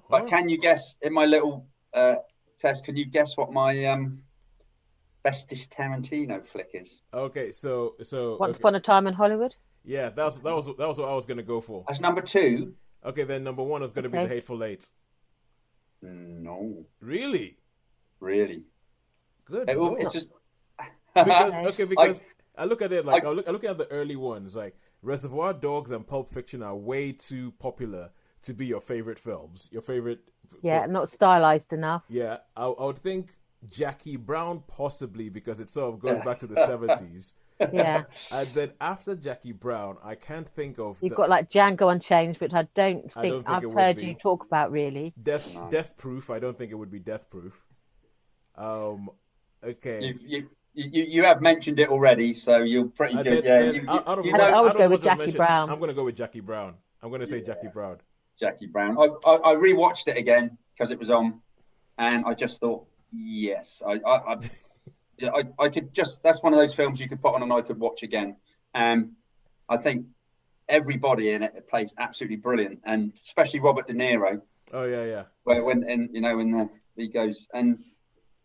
But Huh? can you guess in my little test? Can you guess what my bestest Tarantino flick is? Okay, Once okay, upon a time in Hollywood. yeah, that was what I was gonna go for. As number two? Okay, then number one is gonna be The Okay. Hateful Eight. No, Really? really. Good It's lord. just Because Okay. okay, I because I look at it like I I look at the early ones like Reservoir Dogs and Pulp Fiction are way too popular to be your favorite films. Your favorite Yeah, not stylized enough. yeah, I would think Jackie Brown possibly because it sort of goes back to the 70s. Yeah. And then after Jackie Brown, I can't think of You've got like Django Unchained, which I don't I think don't think it I've would heard you be talk about really. no. Death Proof. I don't think it would be Death Proof. Um, okay. You've, you have mentioned it already, so you're pretty good. Yeah, Then out of you the I know ones would go I've with Jackie mentioned, Brown. I'm gonna go with Jackie Brown. I'm gonna say Jackie yeah, Brown. Jackie Brown. I rewatched it again because it was on, and I just thought, yes, I could just. That's one of those films you could put on and I could watch again. I think everybody in it plays absolutely brilliant, and especially Robert De Niro, Oh yeah, yeah. where when and when he goes and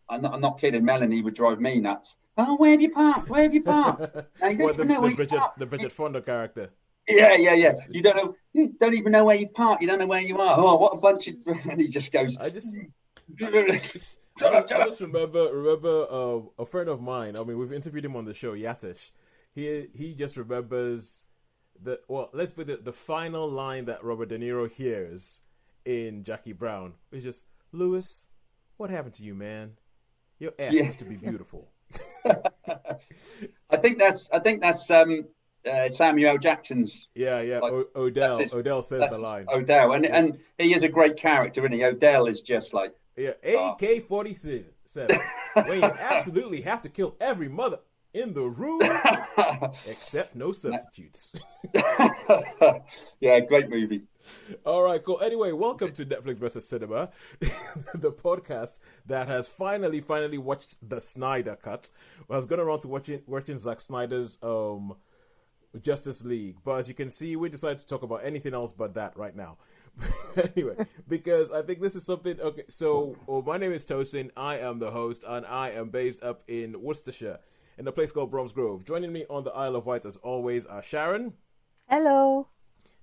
I'm not kidding. Melanie would drive me nuts. Oh, where have you parked? Where have you parked? Now, you don't What even know where you The parked. Bridget Fonda character? Yeah, yeah, yeah. You don't know. You don't even know where you parked. You don't know where you are. Oh, what a bunch of! And he just goes. I just Shut up! I Shut up! just remember a friend of mine. I mean, we've interviewed him on the show, Yatish. He just remembers let's put the final line that Robert De Niro hears in Jackie Brown. It's just Lewis, what happened to you, man? Your ass Yeah, used to be beautiful. I think that's Samuel L. Jackson's. Yeah, yeah. Like that's Odell his. Odell says That's the his line. Odell, and Yeah, and he is a great character, isn't he? Odell is just like. yeah. Oh. AK-47. When you absolutely have to kill every mother in the room, except no substitutes. Yeah, great movie. All right, cool. Anyway, welcome to Netflix versus Cinema, the podcast that has finally watched the Snyder cut. I was going around to watching Zack Snyder's Justice League, but as you can see, we decided to talk about anything else but that right now. Anyway, because I think this is something. Okay, so my name is Tosin. I am the host, and I am based up in Worcestershire, in a place called Bromsgrove. Joining me on the Isle of Wight, as always, are Sharon Hello.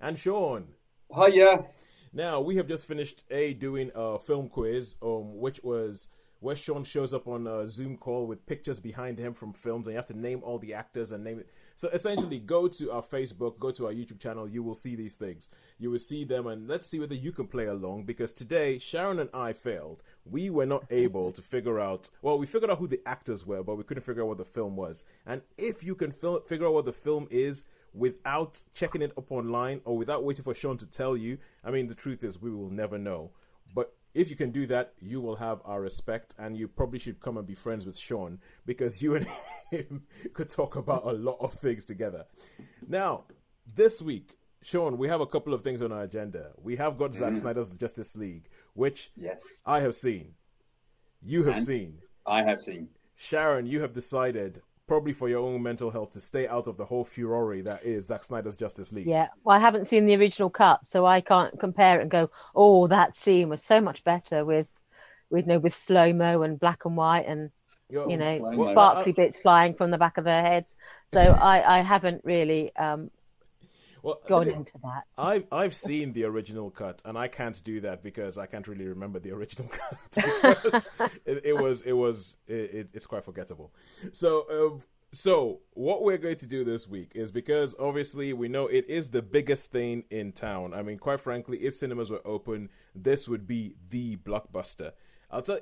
and Shaun. Hiya. Now we have just finished doing a film quiz, which was where Shaun shows up on a Zoom call with pictures behind him from films, and you have to name all the actors and name it. So essentially, go to our Facebook, go to our YouTube channel. You will see these things. You will see them, and let's see whether you can play along. Because today, Sharon and I failed. We were not able to figure out. Well, we figured out who the actors were, but we couldn't figure out what the film was. And if you can figure out what the film is without checking it up online or without waiting for Shaun to tell you, I mean, the truth is we will never know. But if you can do that, you will have our respect, and you probably should come and be friends with Shaun because you and him could talk about a lot of things together. Now, this week, Shaun, we have a couple of things on our agenda. We have got Zack Snyder's Justice League, which Yes, I have seen. You have and seen. I have seen. Sharon, you have decided, probably for your own mental health, to stay out of the whole furore that is Zack Snyder's Justice League. Yeah. Well, I haven't seen the original cut, so I can't compare it and go, "Oh, that scene was so much better with slow mo and black and white and You're- Slow-mo. sparkly bits flying from the back of their heads." So I haven't really well, gone into that. I've seen the original cut, and I can't do that because I can't really remember the original cut because it's quite forgettable. So what we're going to do this week is, because obviously we know it is the biggest thing in town. I mean, quite frankly, if cinemas were open, this would be the blockbuster. I'll tell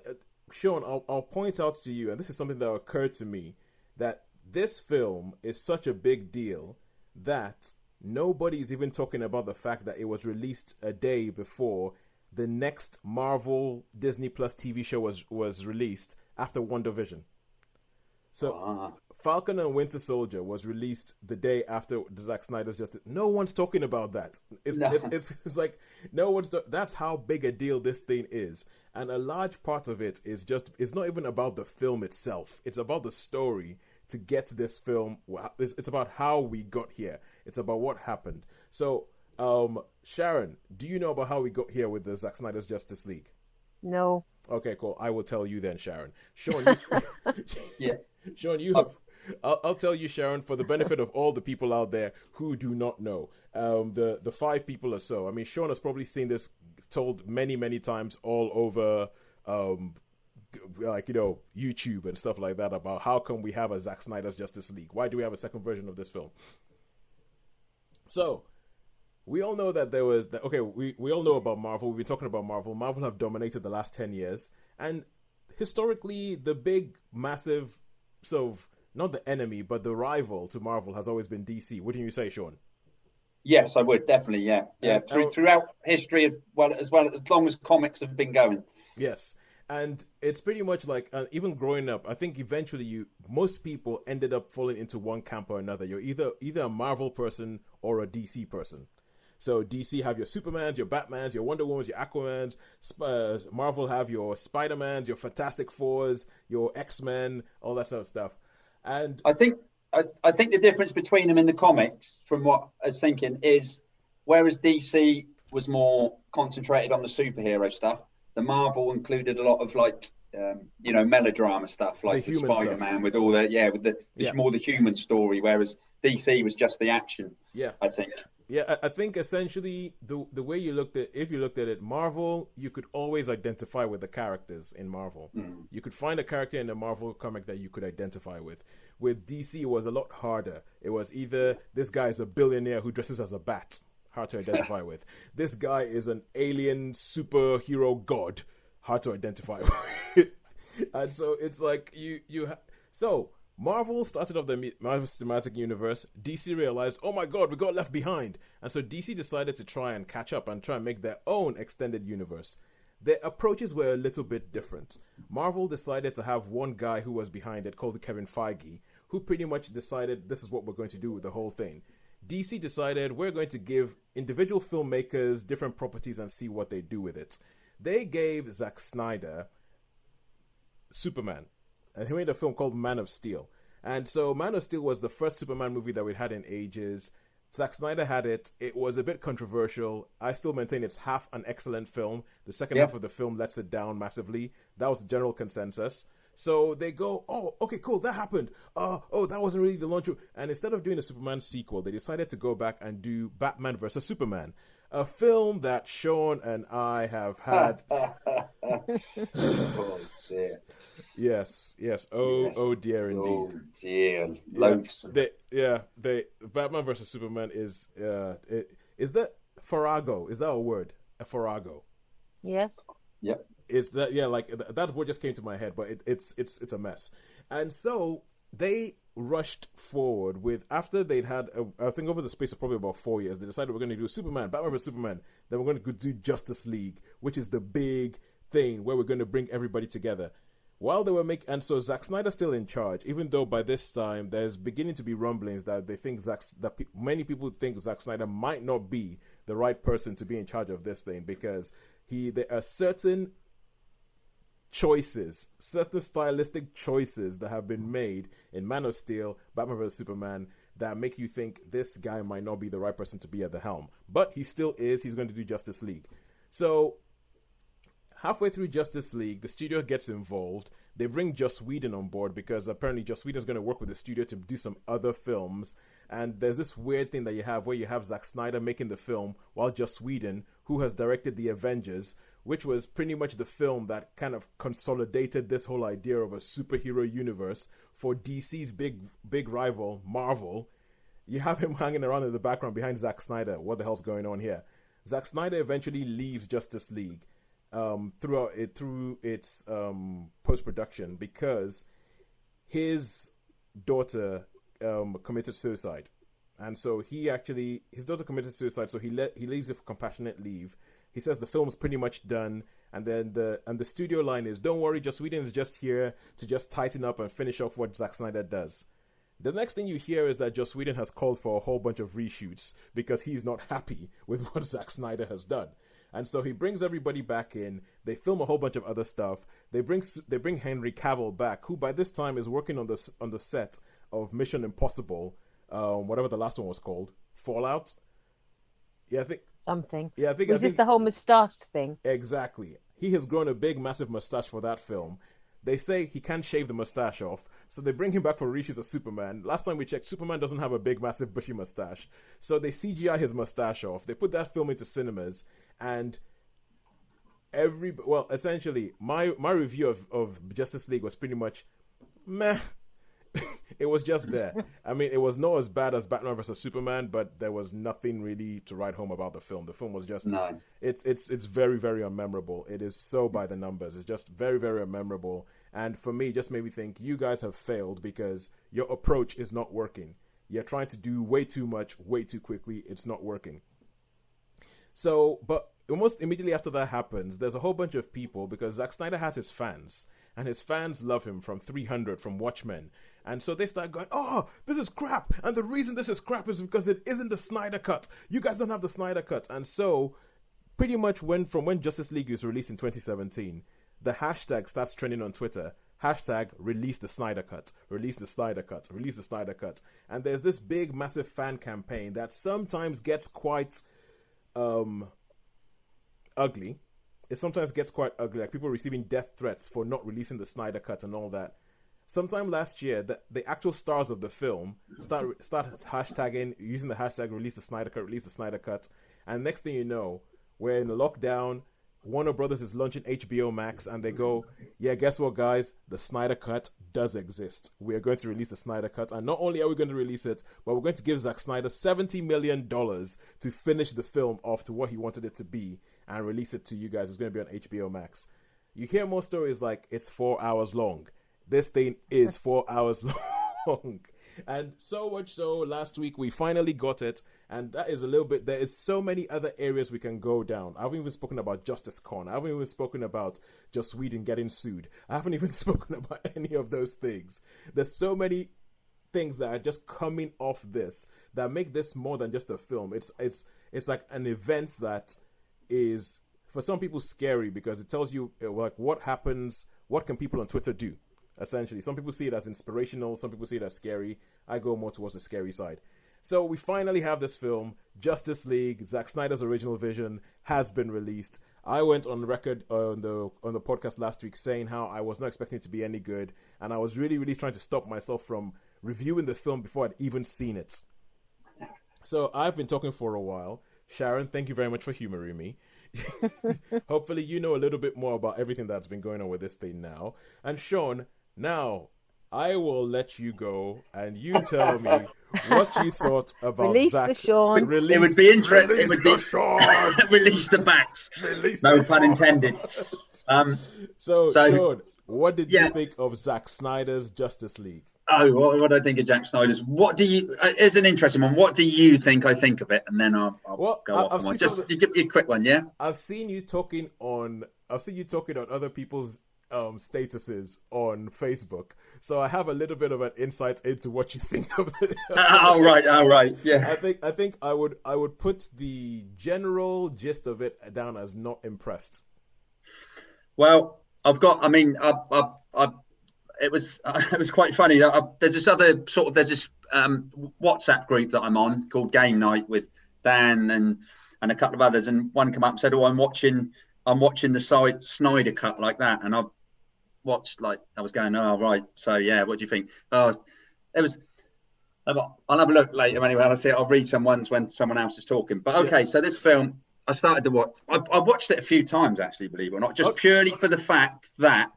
Shaun, I'll point out to you, and this is something that occurred to me, that this film is such a big deal that nobody's even talking about the fact that it was released a day before the next Marvel Disney Plus TV show was released after WandaVision. So Falcon and Winter Soldier was released the day after Zack Snyder's Justice. No one's talking about that. It's like no one's. That's how big a deal this thing is, and a large part of it is it's not even about the film itself. It's about the story to get to this film. It's about how we got here. It's about what happened. So Sharon, do you know about how we got here with the Zack Snyder's Justice League? No. Okay, cool. I will tell you then, Sharon. Sean, you, Yeah. Sean, you have. I'll tell you, Sharon, for the benefit of all the people out there who do not know, the 5 people or so. I mean, Sean has probably seen this told many times all over, like, you know, YouTube and stuff like that about how come we have a Zack Snyder's Justice League? Why do we have a second version of this film? So, we all know that there was... we all know about Marvel. We've been talking about Marvel. Marvel have dominated the last 10 years. And historically, the big, massive, sort of, not the enemy, but the rival to Marvel has always been DC. Wouldn't you say, Sean? Yes, I would, definitely, yeah. Throughout history, as long as comics have been going. Yes. And it's pretty much like, even growing up, I think eventually most people ended up falling into one camp or another. You're either a Marvel person or a DC person. So DC have your Supermans, your Batmans, your Wonder Womans, your Aquamans. Marvel have your Spider-Mans, your Fantastic Fours, your X-Men, all that sort of stuff. And I think the difference between them in the comics, from what I was thinking, is whereas DC was more concentrated on the superhero stuff, the Marvel included a lot of like melodrama stuff, like the Spider-Man stuff. With all the more the human story, whereas DC was just the action. Yeah, I think. Yeah, I think essentially the way you looked at, if you looked at it, Marvel, you could always identify with the characters in Marvel. You could find a character in a Marvel comic that you could identify with. With DC, it was a lot harder. It was either this guy is a billionaire who dresses as a bat, hard to identify with. This guy is an alien superhero god, hard to identify with. And so it's like so Marvel started off the Marvel Cinematic Universe. DC realized, oh my god, we got left behind. And so DC decided to try and catch up and try and make their own extended universe. Their approaches were a little bit different. Marvel decided to have one guy who was behind it called Kevin Feige, who pretty much decided this is what we're going to do with the whole thing. DC decided we're going to give individual filmmakers different properties and see what they do with it. They gave Zack Snyder Superman. And he made a film called Man of Steel. And so Man of Steel was the first Superman movie that we'd had in ages. Zack Snyder had it. It was a bit controversial. I still maintain it's half an excellent film. The second half of the film lets it down massively. That was the general consensus. So they go, oh, okay, cool, that happened. That wasn't really the launch. And instead of doing a Superman sequel, they decided to go back and do Batman vs. Superman. A film that Sean and I have had. Oh, dear. Yes. Oh dear, indeed. Oh dear. Loathsome. Batman versus Superman is that Farrago? Is that a word? A Farrago? Yes. Yep. Is that that's what just came to my head, but it's a mess. And so they rushed forward with, after they'd had I think over the space of probably about 4 years, they decided we're going to do Superman, Batman vs. Superman, then we're going to do Justice League, which is the big thing where we're going to bring everybody together. While they were and so Zack Snyder's still in charge, even though by this time there's beginning to be rumblings that they think many people think Zack Snyder might not be the right person to be in charge of this thing, because there are certain stylistic choices that have been made in Man of Steel, Batman vs. Superman, that make you think this guy might not be the right person to be at the helm. But he still is. He's going to do Justice League. So halfway through Justice League, the studio gets involved. They bring Joss Whedon on board because apparently Joss Whedon is going to work with the studio to do some other films. And there's this weird thing that you have where you have Zack Snyder making the film while Joss Whedon, who has directed The Avengers, which was pretty much the film that kind of consolidated this whole idea of a superhero universe for DC's big rival, Marvel. You have him hanging around in the background behind Zack Snyder. What the hell's going on here? Zack Snyder eventually leaves Justice League through its post-production because his daughter committed suicide. And so his daughter committed suicide, so he leaves it for compassionate leave. He says the film's pretty much done, and then the studio line is, don't worry, Joss Whedon is just here to just tighten up and finish off what Zack Snyder does. The next thing you hear is that Joss Whedon has called for a whole bunch of reshoots because he's not happy with what Zack Snyder has done. And so he brings everybody back in. They film a whole bunch of other stuff. They bring Henry Cavill back, who by this time is working on the set of Mission Impossible, whatever the last one was called, Fallout. Yeah, I think. something. Yeah, I think. Was this the whole moustache thing? Exactly. He has grown a big, massive mustache for that film. They say he can't shave the mustache off, so they bring him back for reshoots of Superman. Last time we checked, Superman doesn't have a big, massive, bushy mustache. So they CGI his mustache off. They put that film into cinemas, and essentially, my review of Justice League was pretty much meh. It was just there. I mean, it was not as bad as Batman vs Superman, but there was nothing really to write home about the film. The film was just it's very, very unmemorable. It is so by the numbers. It's just very, very unmemorable. And for me, it just made me think you guys have failed because your approach is not working. You're trying to do way too much, way too quickly. It's not working. So, but almost immediately after that happens, there's a whole bunch of people because Zack Snyder has his fans. And his fans love him from 300, from Watchmen. And so they start going, oh, this is crap. And the reason this is crap is because it isn't the Snyder Cut. You guys don't have the Snyder Cut. And so pretty much from when Justice League was released in 2017, the hashtag starts trending on Twitter. Hashtag release the Snyder Cut. Release the Snyder Cut. Release the Snyder Cut. And there's this big, massive fan campaign that sometimes gets quite ugly. It sometimes gets quite ugly, like people receiving death threats for not releasing the Snyder Cut and all that. Sometime last year, the actual stars of the film start hashtagging, using the hashtag release the Snyder Cut, release the Snyder Cut. And next thing you know, we're in lockdown. Warner Brothers is launching HBO Max, and they go, yeah, guess what, guys? The Snyder Cut does exist. We are going to release the Snyder Cut, and not only are we going to release it, but we're going to give Zack Snyder $70 million to finish the film off to what he wanted it to be and release it to you guys. It's going to be on HBO Max. You hear more stories like it's 4 hours long. This thing is 4 hours long. And so much so, last week we finally got it, and that is a little bit, there is so many other areas we can go down. I haven't even spoken about Justice Con. I haven't even spoken about Joss Whedon getting sued. I haven't even spoken about any of those things. There's so many things that are just coming off this that make this more than just a film. It's like an event that is, for some people, scary because it tells you like what happens, what can people on Twitter do. Essentially, some people see it as inspirational, some people see it as scary. I go more towards the scary side. So we finally have this film, Justice League, Zack Snyder's original vision, has been released. I went on record on the podcast last week saying how I was not expecting it to be any good, and I was really, really trying to stop myself from reviewing the film before I'd even seen it. So I've been talking for a while. Sharon, thank you very much for humoring me. Hopefully you know a little bit more about everything that's been going on with this thing now. And Shaun, now, I will let you go and you tell me what you thought about Release Zack. the Shaun. It would be interesting. Release the Shaun. Release the bats. No pun intended. So, Shaun, what did you think of Zack Snyder's Justice League? Oh, what do I think of Zack Snyder's? What do you? It's an interesting one. What do you think I think of it? And then I'll go off on one. Just you give me a quick one, yeah. I've seen you talking on other people's statuses on Facebook, so I have a little bit of an insight into what you think of it. All right, yeah. I think I would put the general gist of it down as not impressed. Well, it was quite funny. There's this WhatsApp group that I'm on called Game Night with Dan and a couple of others, and one come up and said, "Oh, I'm watching the Snyder Cut like that," and I watched I was going, "Oh, right, so yeah, what do you think?" Oh, it was. I'll have a look later anyway. I'll read some ones when someone else is talking. But okay, so this film I started to watch. I watched it a few times actually, believe it or not, just purely for the fact that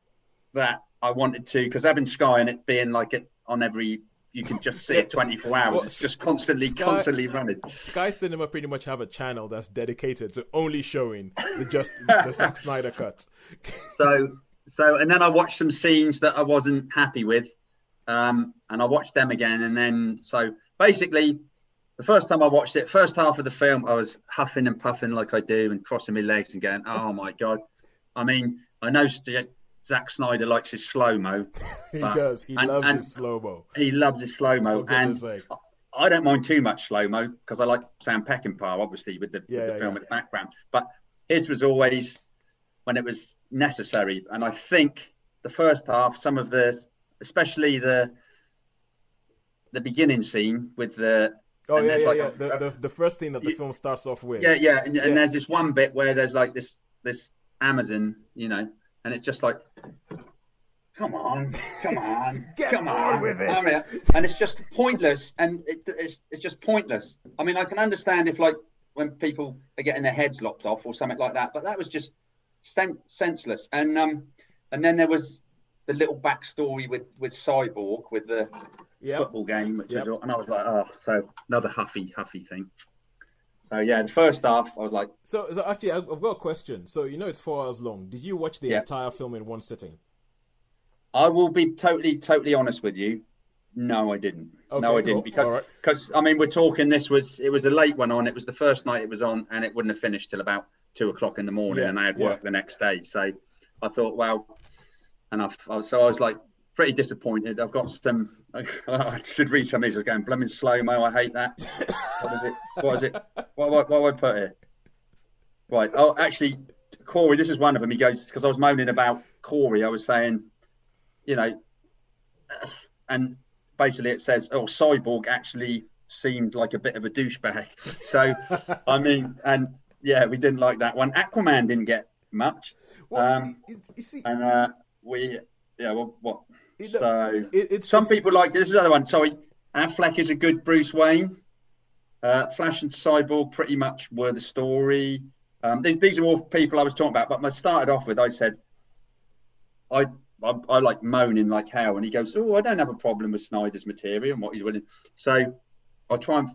I wanted to, because having Sky and it being like it on every, you can just see it 24 hours. Well, it's just constantly running. Sky Cinema pretty much have a channel that's dedicated to only showing the Zack Snyder cut. So, and then I watched some scenes that I wasn't happy with, and I watched them again. And then, so basically, the first time I watched it, first half of the film, I was huffing and puffing like I do and crossing my legs and going, "Oh my God." I mean, I know Zack Snyder likes his slow-mo. He does. He loves his slow-mo. He loves his slow-mo. And I don't mind too much slow-mo because I like Sam Peckinpah, obviously, with the film in the background. But his was always when it was necessary. And I think the first half, especially the beginning scene with the Oh and yeah, there's yeah, like yeah. The first scene that the film starts off with. yeah, and there's this one bit where there's like this Amazon, and it's just like, come on, Get come on with it. I mean, and it's just pointless, and it's just pointless. I mean, I can understand if like when people are getting their heads lopped off or something like that, but that was just senseless. And then there was the little backstory with Cyborg with the football game, which was, and I was like, oh, so another huffy thing. So yeah, the first half I was like, so actually I've got a question. So it's 4 hours long. Did you watch the entire film in one sitting? I will be totally honest with you. No, I didn't. Okay, no, I didn't because I mean, we're talking. It was a late one on. It was the first night it was on, and it wouldn't have finished till about 2:00 in the morning, and I had work the next day. So I thought, well, and I was like pretty disappointed. I've got some. I should read some of these. I was going blooming slow mo. I hate that. What is it? What do I put here? Right. Oh, actually, Corey. This is one of them. He goes because I was moaning about Corey. I was saying, and basically it says, oh, Cyborg actually seemed like a bit of a douchebag. So, I mean, and yeah, we didn't like that one. Aquaman didn't get much. Well, you see, and what? Some people like this is another one. Sorry, Affleck is a good Bruce Wayne. Flash and Cyborg pretty much were the story. These are all people I was talking about, but I started off with, I said, I like moaning like hell, and he goes, "Oh, I don't have a problem with Snyder's material and what he's winning." So I can't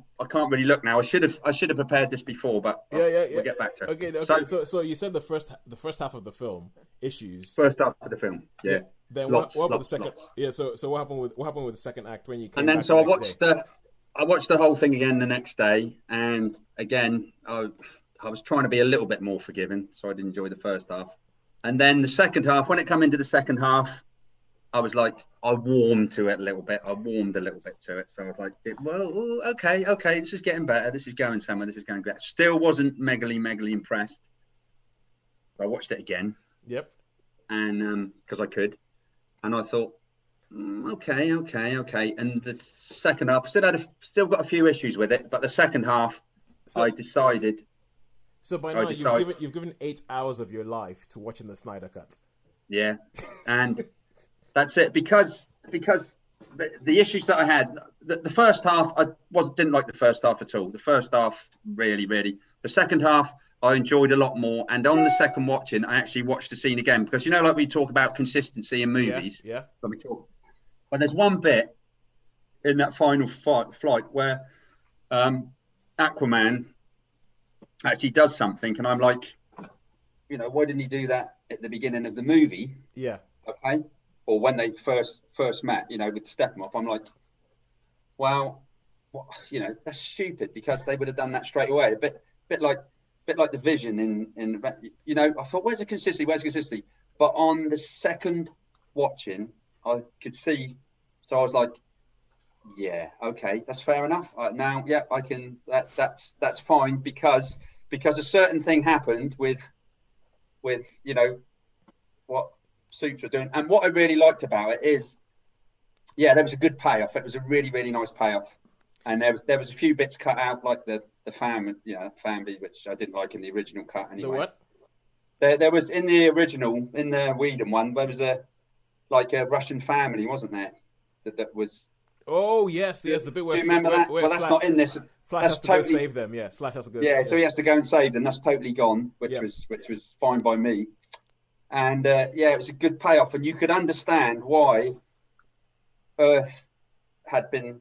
really look now. I should have prepared this before, but we'll get back to it. Okay. So you said the first half of the film issues. First half of the film, yeah. Then what about the second? Lots. Yeah. So what happened with the second act when you came? And then back so I watched the whole thing again the next day, and again I was trying to be a little bit more forgiving, so I did enjoy the first half. And then the second half, when it came into the second half, I was like, I warmed to it a little bit. I warmed a little bit to it. So I was like, well, okay, this is getting better. This is going somewhere. This is going great. Still wasn't megally impressed. I watched it again. Yep. And because I could. And I thought, okay. And the second half, still got a few issues with it. But the second half, I decided... So by now you've given 8 hours of your life to watching the Snyder Cut. Yeah, and that's it because the issues that I had, the first half didn't like the first half at all. The first half really. The second half I enjoyed a lot more, and on the second watching I actually watched the scene again because like we talk about consistency in movies. Yeah. When we talk, but there's one bit in that final flight where Aquaman actually does something, and I'm like, why didn't he do that at the beginning of the movie? Yeah. Okay. Or when they first met, with Steppenwolf, I'm like, well, that's stupid because they would have done that straight away. A bit like the Vision in I thought, where's the consistency? But on the second watching, I could see, so I was like, yeah, okay, that's fair enough. Now, yeah, I can. That's fine because a certain thing happened with what Supes were doing, and what I really liked about it is, there was a good payoff. It was a really nice payoff, and there was a few bits cut out, like the family, which I didn't like in the original cut. Anyway, the what? There was in the original, in the Whedon one, there was a Russian family, wasn't there? That was. Oh yes, the bit where. Do you remember that? Well, that's not in this. Flash has to go save them. Yeah, Flash has to go. Yeah, so he has to go and save them. That's totally gone, which was fine by me. And it was a good payoff, and you could understand why Earth had been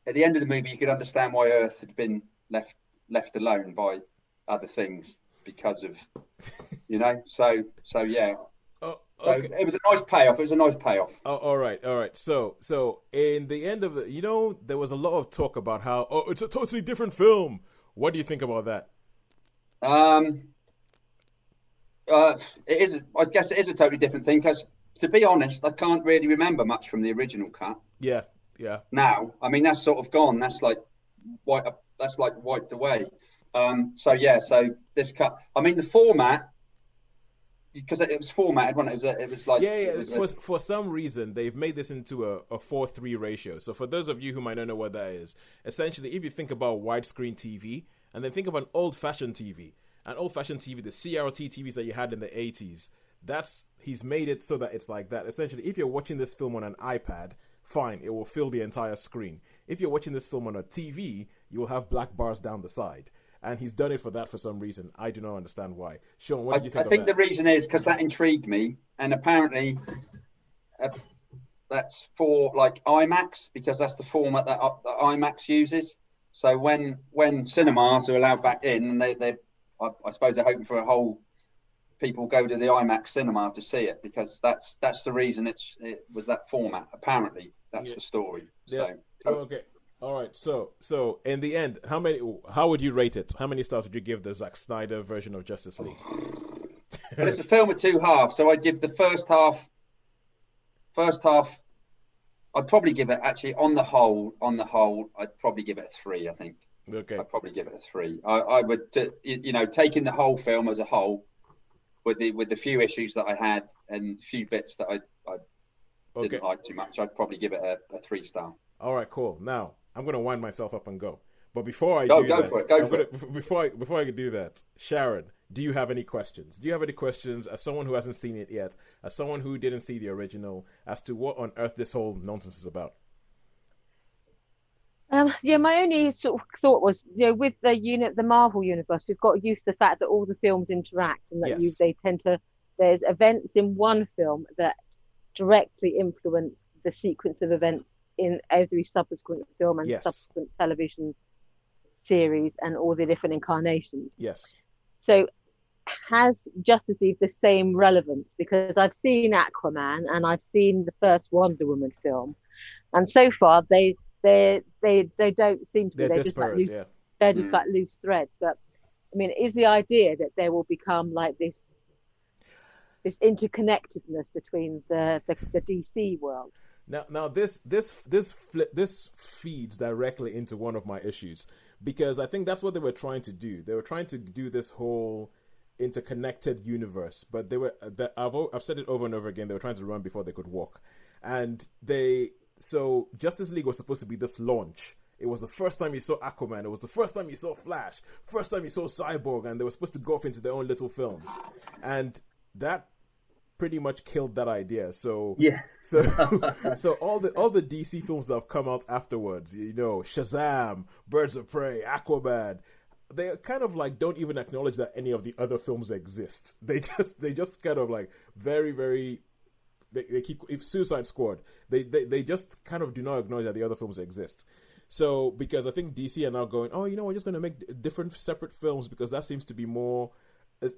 at the end of the movie. You could understand why Earth had been left alone by other things because of So yeah. So okay. It was a nice payoff. Oh, all right. So in the end of the, there was a lot of talk about how it's a totally different film. What do you think about that? It is. I guess it is a totally different thing because, to be honest, I can't really remember much from the original cut. Yeah. Now, I mean, that's sort of gone. That's like wiped away. So this cut. I mean, the format because it was formatted when it was like For some reason they've made this into a 4:3 ratio. So for those of you who might not know what that is, essentially if you think about widescreen TV and then think of an old-fashioned TV, the CRT TVs that you had in the 80s, he's made it so that it's like that. Essentially, if you're watching this film on an iPad, fine, it will fill the entire screen. If you're watching this film on a TV, you will have black bars down the side. And he's done it for that for some reason. I do not understand why. Shaun, what do you think of that? I think the reason is because that intrigued me. And apparently that's for like IMAX, because that's the format that IMAX uses. So when cinemas are allowed back in, and I suppose they're hoping for a whole people go to the IMAX cinema to see it, because that's the reason it was that format. Apparently, that's the story. Yeah. So okay. All right, so in the end, how would you rate it? How many stars would you give the Zack Snyder version of Justice League? Well, it's a film of two halves, so I'd give the first half, I'd probably give it, actually, on the whole, I'd probably give it a 3, I think. Okay. I'd probably give it a 3. I would, taking the whole film as a whole, with the few issues that I had and a few bits that I didn't like too much, I'd probably give it a 3-star. All right, cool. Now, I'm going to wind myself up and go. But before I go for it. Before I do that, Sharon, do you have any questions? Do you have any questions as someone who hasn't seen it yet, as someone who didn't see the original, as to what on earth this whole nonsense is about? My only sort of thought was, with the Marvel universe, we've got used to the fact that all the films interact, and that they tend to. There's events in one film that directly influence the sequence of events in every subsequent film and subsequent television series and all the different incarnations. Yes. So has Justice League the same relevance? Because I've seen Aquaman and I've seen the first Wonder Woman film, and so far they don't seem to be. They're just like loose, they're just like loose threads. But I mean, is the idea that there will become like this interconnectedness between the DC world? Now this feeds directly into one of my issues, because I think that's what they were trying to do. They were trying to do this whole interconnected universe, but I've said it over and over again. They were trying to run before they could walk, and so Justice League was supposed to be this launch. It was the first time you saw Aquaman. It was the first time you saw Flash. First time you saw Cyborg, and they were supposed to go off into their own little films, and that pretty much killed that idea. So so all the DC films that have come out afterwards, Shazam, Birds of Prey, Aquaman, they kind of like don't even acknowledge that any of the other films exist. They just kind of like very, very they keep, if Suicide Squad, they just kind of do not acknowledge that the other films exist. So because I think DC are now going, we're just going to make different separate films, because that seems to be more.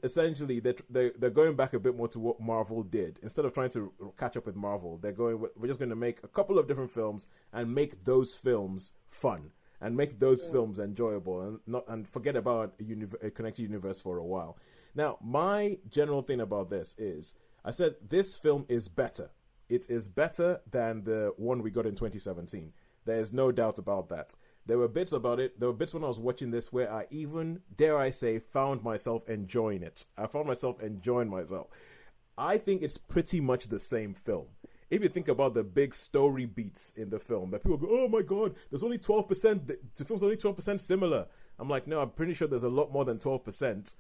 Essentially, they're going back a bit more to what Marvel did. Instead of trying to catch up with Marvel, we're just going to make a couple of different films and make those films fun and make those films enjoyable, and forget about a connected universe for a while. Now, my general thing about this is, I said this film is better. It is better than the one we got in 2017. There is no doubt about that. There were bits about it. There were bits when I was watching this where I even, dare I say, found myself enjoying it. I found myself enjoying myself. I think it's pretty much the same film. If you think about the big story beats in the film, that people go, oh my God, there's only 12%, the film's only 12% similar. I'm like, no, I'm pretty sure there's a lot more than 12%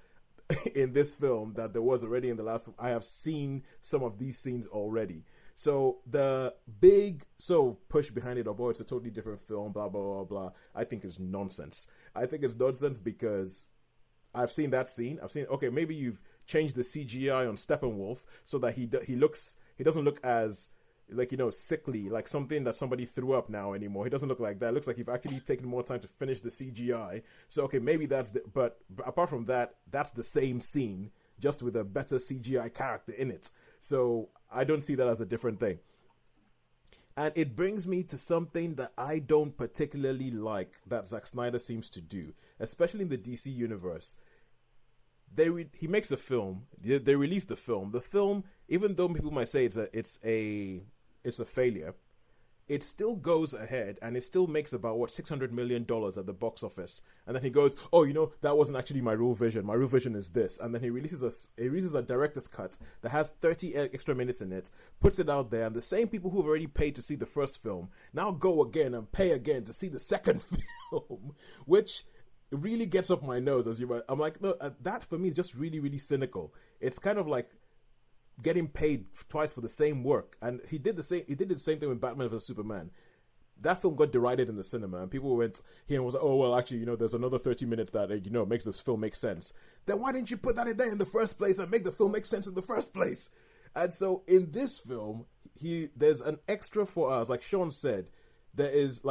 in this film that there was already in the last. I have seen some of these scenes already. So the big push behind it of, it's a totally different film, blah, blah, blah, blah, I think is nonsense. I think it's nonsense because I've seen that scene. Okay, maybe you've changed the CGI on Steppenwolf so that he doesn't look as, sickly, like something that somebody threw up now anymore. He doesn't look like that. It looks like you've actually taken more time to finish the CGI. So, okay, maybe but apart from that, that's the same scene, just with a better CGI character in it. So I don't see that as a different thing. And it brings me to something that I don't particularly like that Zack Snyder seems to do, especially in the DC universe. He makes a film. They release the film. The film, even though people might say it's a failure, it still goes ahead and it still makes about $600 million at the box office. And then he goes, oh, that wasn't actually my real vision. My real vision is this. And then he releases a director's cut that has 30 extra minutes in it, puts it out there, and the same people who've already paid to see the first film now go again and pay again to see the second film, which really gets up my nose. I'm like, no, that for me is just really, really cynical. It's kind of like getting paid twice for the same work. And he did the same thing with Batman vs Superman. That film got derided in the cinema, and people went here and was like, oh, well, actually, there's another 30 minutes that, makes this film make sense. Then why didn't you put that in there in the first place and make the film make sense in the first place? And so in this film, there's an extra 4 hours. Like Shaun said, there's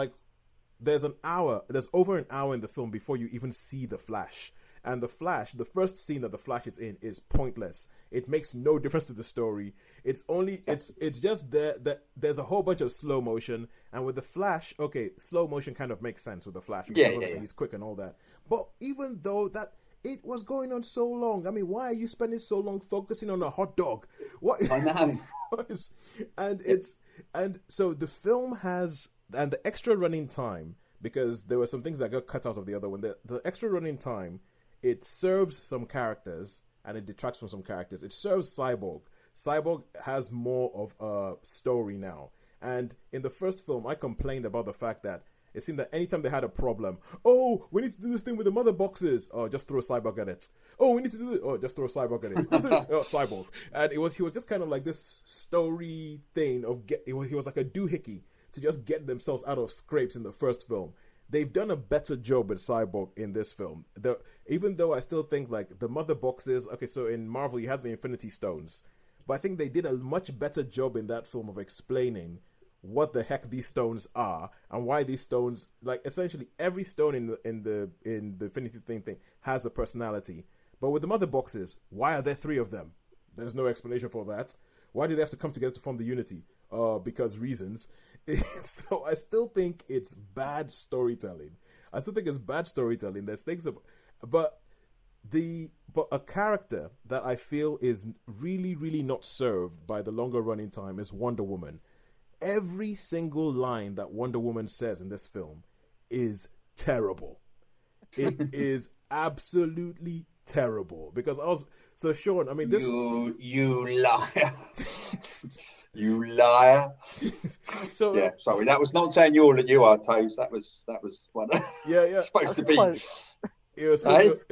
over an hour in the film before you even see the Flash. And the Flash, the first scene that the Flash is in, is pointless. It makes no difference to the story. It's just that there's a whole bunch of slow motion. And with the Flash, okay, slow motion kind of makes sense with the Flash because obviously he's quick and all that. But even though that it was going on so long, I mean, why are you spending so long focusing on a hot dog? What? I know. And so the film has, and the extra running time, because there were some things that got cut out of the other one. The extra running time, it serves some characters and it detracts from some characters. It serves Cyborg. Cyborg has more of a story now. And in the first film, I complained about the fact that it seemed that anytime they had a problem, oh, we need to do this thing with the mother boxes. Oh, just throw a Cyborg at it. Oh, we need to do this. Oh, just throw a Cyborg at it. Oh, Cyborg. And he was just kind of like this story thing he was like a doohickey to just get themselves out of scrapes in the first film. They've done a better job with Cyborg in this film. Even though I still think like the mother boxes, okay, so in Marvel you had the Infinity Stones, but I think they did a much better job in that film of explaining what the heck these stones are and why these stones, like essentially every stone in the Infinity thing has a personality. But with the mother boxes, why are there 3 of them? There's no explanation for that. Why do they have to come together to form the Unity? Because reasons. So I still think it's bad storytelling. There's things but a character that I feel is really, really not served by the longer running time is Wonder Woman. Every single line that Wonder Woman says in this film is terrible. It is absolutely terrible. Because so Shaun, I mean, this you liar. You liar. So yeah, sorry, that was not saying you are Toes. That was what supposed to be. It's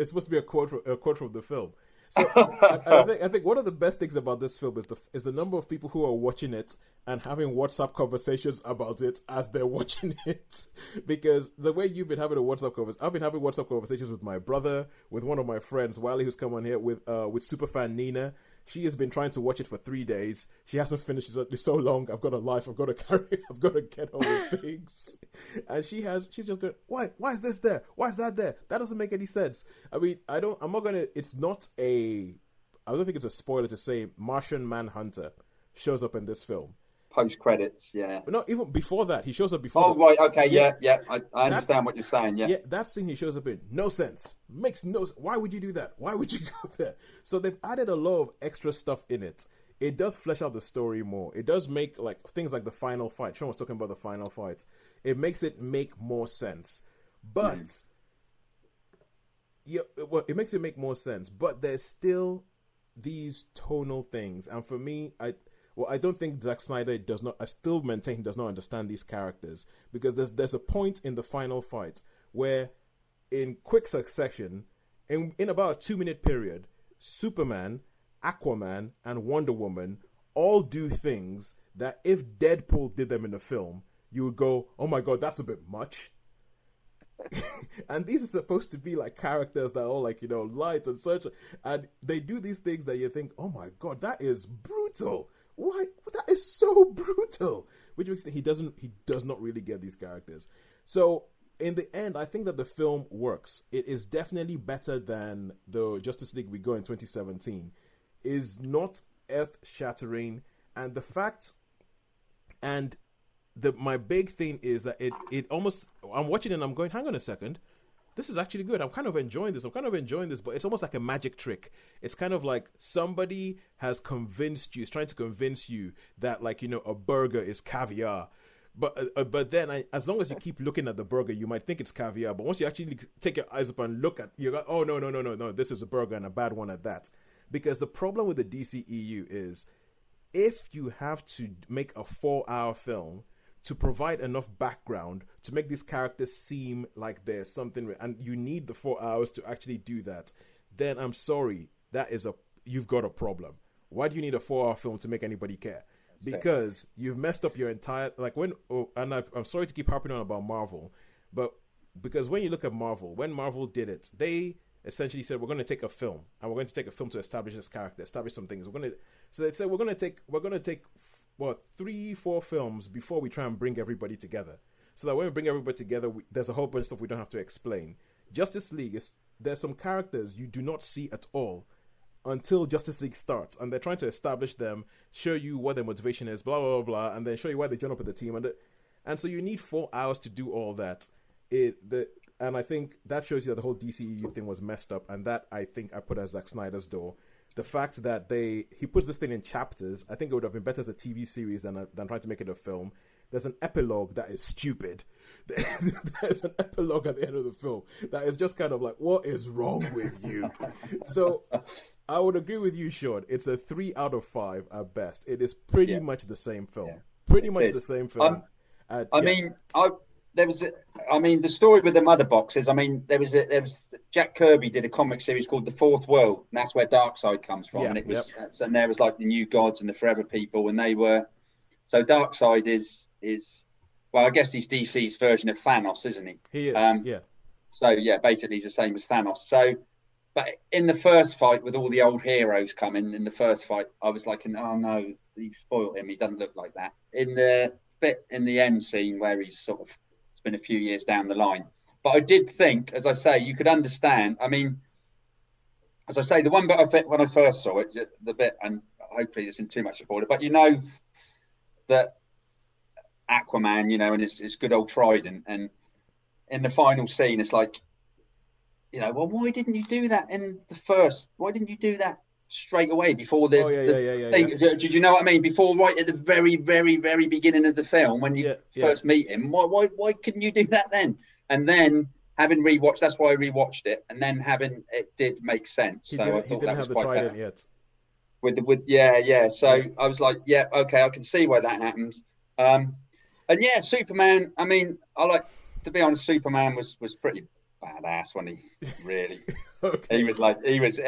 supposed to be a quote from the film. So I think one of the best things about this film is the number of people who are watching it and having WhatsApp conversations about it as they're watching it. Because the way you've been having I've been having WhatsApp conversations with my brother, with one of my friends, Wiley, who's come on here, with superfan Nina. She has been trying to watch it for 3 days. She hasn't finished it. It's so long. I've got a life. I've got to get on with things. And she's just going, why is this there? Why is that there? That doesn't make any sense. I mean, I don't think it's a spoiler to say Martian Manhunter shows up in this film. Post credits, yeah. No, even before that, he shows up before. Oh, right, okay, yeah. I understand what you're saying, yeah. Yeah, that scene he shows up in, no sense. Makes no sense. Why would you do that? Why would you go there? So they've added a lot of extra stuff in it. It does flesh out the story more. It does make like things like the final fight. Shaun was talking about the final fight. It makes it make more sense. But it makes it make more sense. But there's still these tonal things. And for me, I don't think Zack Snyder I still maintain he does not understand these characters, because there's a point in the final fight where in quick succession, in about a 2-minute period, Superman, Aquaman, and Wonder Woman all do things that if Deadpool did them in a film, you would go, oh my God, that's a bit much. And these are supposed to be like characters that are all like, light and such, and they do these things that you think, oh my God, that is brutal. Why? That is so brutal. Which makes he does not really get these characters. So in the end, I think that the film works. It is definitely better than the Justice League we got in 2017. Is not earth-shattering, and the fact, and my big thing is that it almost, I'm watching it and I'm going, hang on a second. This is actually good. I'm kind of enjoying this, but it's almost like a magic trick. It's kind of like somebody has convinced you, is trying to convince you that, like, a burger is caviar. But then, as long as you keep looking at the burger, you might think it's caviar. But once you actually take your eyes up and look at, you go, oh no, this is a burger and a bad one at that. Because the problem with the DCEU is, if you have to make a 4-hour film to provide enough background to make these characters seem like there's something, and you need the 4 hours to actually do that, then I'm sorry, you've got a problem. Why do you need a 4-hour film to make anybody care? Because you've messed up your entire, I'm sorry to keep harping on about Marvel, but because when you look at Marvel, when Marvel did it, they essentially said, we're going to take a film, and we're going to take a film to establish this character, establish some things. So they said, we're going to take 3-4 films before we try and bring everybody together. So that when we bring everybody together, there's a whole bunch of stuff we don't have to explain. Justice League there's some characters you do not see at all until Justice League starts, and they're trying to establish them, show you what their motivation is, blah, blah, blah, blah, and then show you why they join up with the team. And so you need 4 hours to do all that. And I think that shows you that the whole DCEU thing was messed up, and that I think I put as Zack Snyder's door. The fact that he puts this thing in chapters, I think it would have been better as a TV series than trying to make it a film. There's an epilogue that is stupid. There's an epilogue at the end of the film that is just kind of like, what is wrong with you? So I would agree with you, Shaun. It's a 3 out of 5 at best. It is pretty much the same film. Yeah. Pretty much the same film. The story with the mother boxes. There was Jack Kirby did a comic series called The Fourth World, and that's where Darkseid comes from. And it was, and there was like the New Gods and the Forever People, and they were. So Darkseid is well, I guess he's DC's version of Thanos, isn't he? He is. So basically he's the same as Thanos. So, but in the first fight with all the old heroes coming, in the first fight, I was like, oh no, you spoiled him. He doesn't look like that. In the bit in the end scene where he's sort of, it's been a few years down the line. But I did think, as I say, you could understand. As I say, the one bit of it when I first saw it, the bit, and hopefully this isn't too much spoiler, but that Aquaman, and his good old trident, and in the final scene, it's like, well, why didn't you do that in the first? Why didn't you do that straight away before the thing? Yeah. Did you know what I mean? Before, right at the very, very, very beginning of the film, when you first meet him, why couldn't you do that then? And then having rewatched, that's why I rewatched it, and then having it did make sense. He didn't have the trident yet. So I was like, okay, I can see why that happens. And Superman. To be honest, Superman was pretty badass when he really. Okay. He was.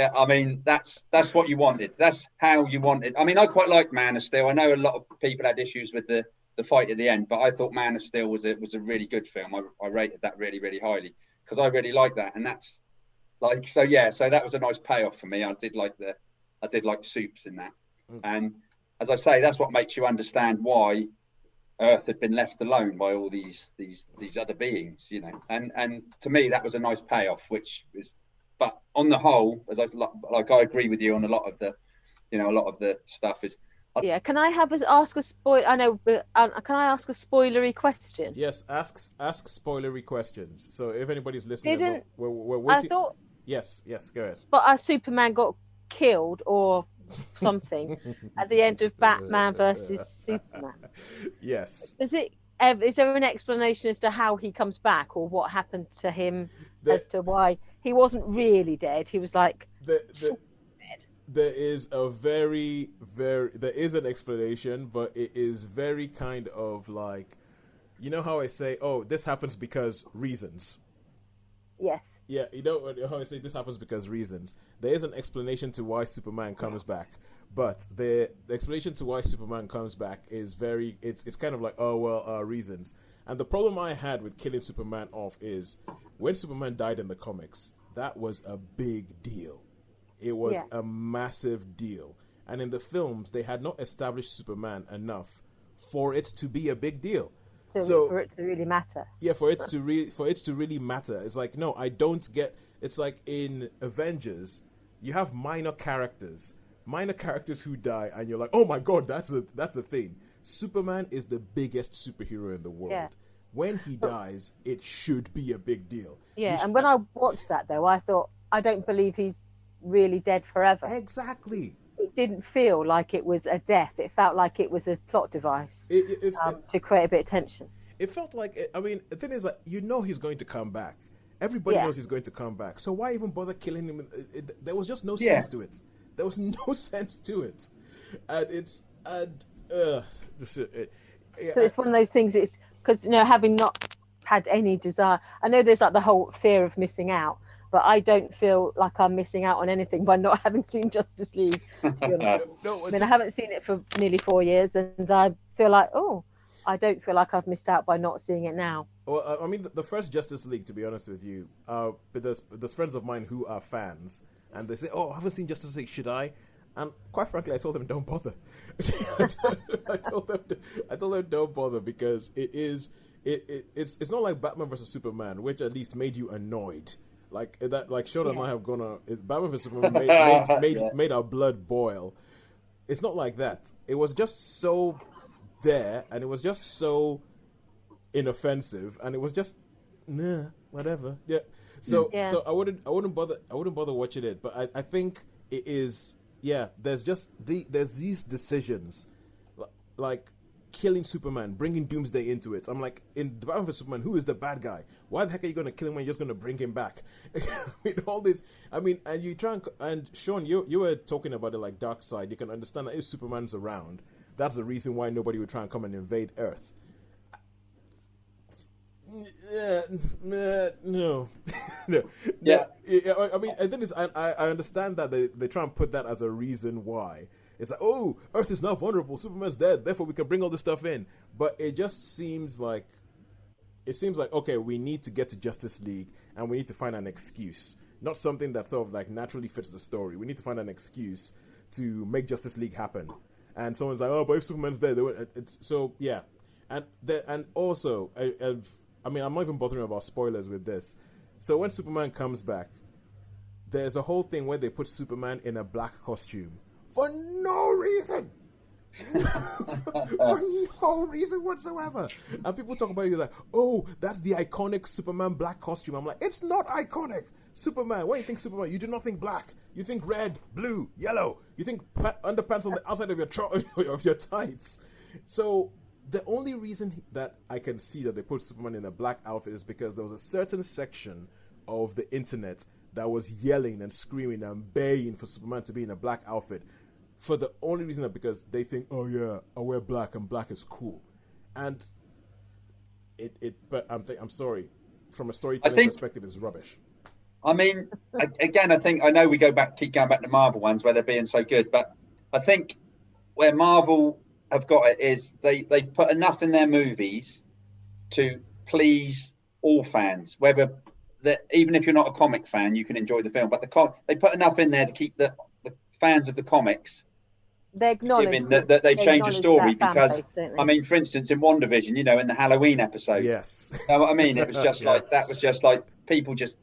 That's what you wanted. That's how you wanted. I quite like Man of Steel. I know a lot of people had issues with the fight at the end, but I thought Man of Steel was a really good film. I rated that really, really highly because I really like that, and that's like so. So that was a nice payoff for me. I did like Supes in that, and as I say, that's what makes you understand why Earth had been left alone by all these other beings, and to me that was a nice payoff, which is. But on the whole, as I agree with you on a lot of the stuff is. Can I ask a spoiler? I know, but can I ask a spoilery question? Yes, ask spoilery questions. So if anybody's listening, we're waiting. I thought. Yes, go ahead. But Superman got killed or something at the end of Batman versus Superman. Yes. Is there an explanation as to how he comes back or what happened to him as to why he wasn't really dead? He was like dead. There is there is an explanation, but it is very kind of like, how I say, oh, this happens because reasons. Yes. Yeah, how I say this happens because reasons. There is an explanation to why Superman comes back, but the explanation to why Superman comes back is it's kind of like, reasons. And the problem I had with killing Superman off is when Superman died in the comics, that was a big deal. It was a massive deal. And in the films, they had not established Superman enough for it to be a big deal. For it to really matter. Yeah, for it to really matter. It's like, no, I don't get. It's like in Avengers, you have minor characters who die, and you're like, oh my god, that's the thing. Superman is the biggest superhero in the world. Yeah. When he dies, it should be a big deal. Yeah, and when I watched that though, I thought, I don't believe he's really dead forever. Exactly. didn't feel like it was a death. It felt like it was a plot device to create a bit of tension. It felt like, I mean, the thing is that he's going to come back. Everybody knows he's going to come back. So why even bother killing him? There was just no sense to it. There was no sense to it. And so it's one of those things. It's because having not had any desire. I know there's like the whole fear of missing out, but I don't feel like I'm missing out on anything by not having seen Justice League. To be honest, I haven't seen it for nearly 4 years, and I feel like I don't feel like I've missed out by not seeing it now. Well, I mean, the first Justice League, to be honest with you, but there's friends of mine who are fans, and they say, "Oh, I haven't seen Justice League. Should I?" And quite frankly, I told them don't bother. I told them don't bother because it's not like Batman versus Superman, which at least made you annoyed. Like that, like Shaun and I have gone Batman vs Superman made our blood boil. It's not like that. It was just so there, and it was just so inoffensive, and it was just whatever. Yeah. So I wouldn't bother watching it. But I think it is. Yeah. There's these decisions, like killing Superman, bringing Doomsday into it. I'm like, in Batman vs Superman, who is the bad guy? Why the heck are you going to kill him when you're just going to bring him back? I mean, all this. I mean, and you try and Shaun, you were talking about it like Darkseid. You can understand that if Superman's around, that's the reason why nobody would try and come and invade Earth. No. Yeah. I mean, I think I understand that they try and put that as a reason why. It's like, oh, Earth is now vulnerable, Superman's dead, therefore we can bring all this stuff in. But it just seems like, okay, we need to get to Justice League, and we need to find an excuse. Not something that sort of like naturally fits the story. We need to find an excuse to make Justice League happen. And someone's like, oh, but if Superman's dead, so yeah. And also, I mean, I'm not even bothering about spoilers with this. So when Superman comes back, there's a whole thing where they put Superman in a black costume. For no reason. For no reason whatsoever. And people talk about it like, oh, that's the iconic Superman black costume. I'm like, it's not iconic. Superman, when you think Superman, you do not think black. You think red, blue, yellow. You think underpants on the outside of your tights. So the only reason that I can see that they put Superman in a black outfit is because there was a certain section of the internet that was yelling and screaming and baying for Superman to be in a black outfit. For the only reason that because they think, oh yeah, I wear black and black is cool, and but I'm sorry, from a storytelling perspective, it's rubbish. I mean, again, I know we keep going back to Marvel ones where they're being so good, but I think where Marvel have got it is they put enough in their movies to please all fans, whether even if you're not a comic fan, you can enjoy the film, but they put enough in there to keep the fans of the comics, they acknowledge that they've changed the story because I mean, for instance, in WandaVision, in the Halloween episode, yes, you know what I mean, it was just like that was just like people just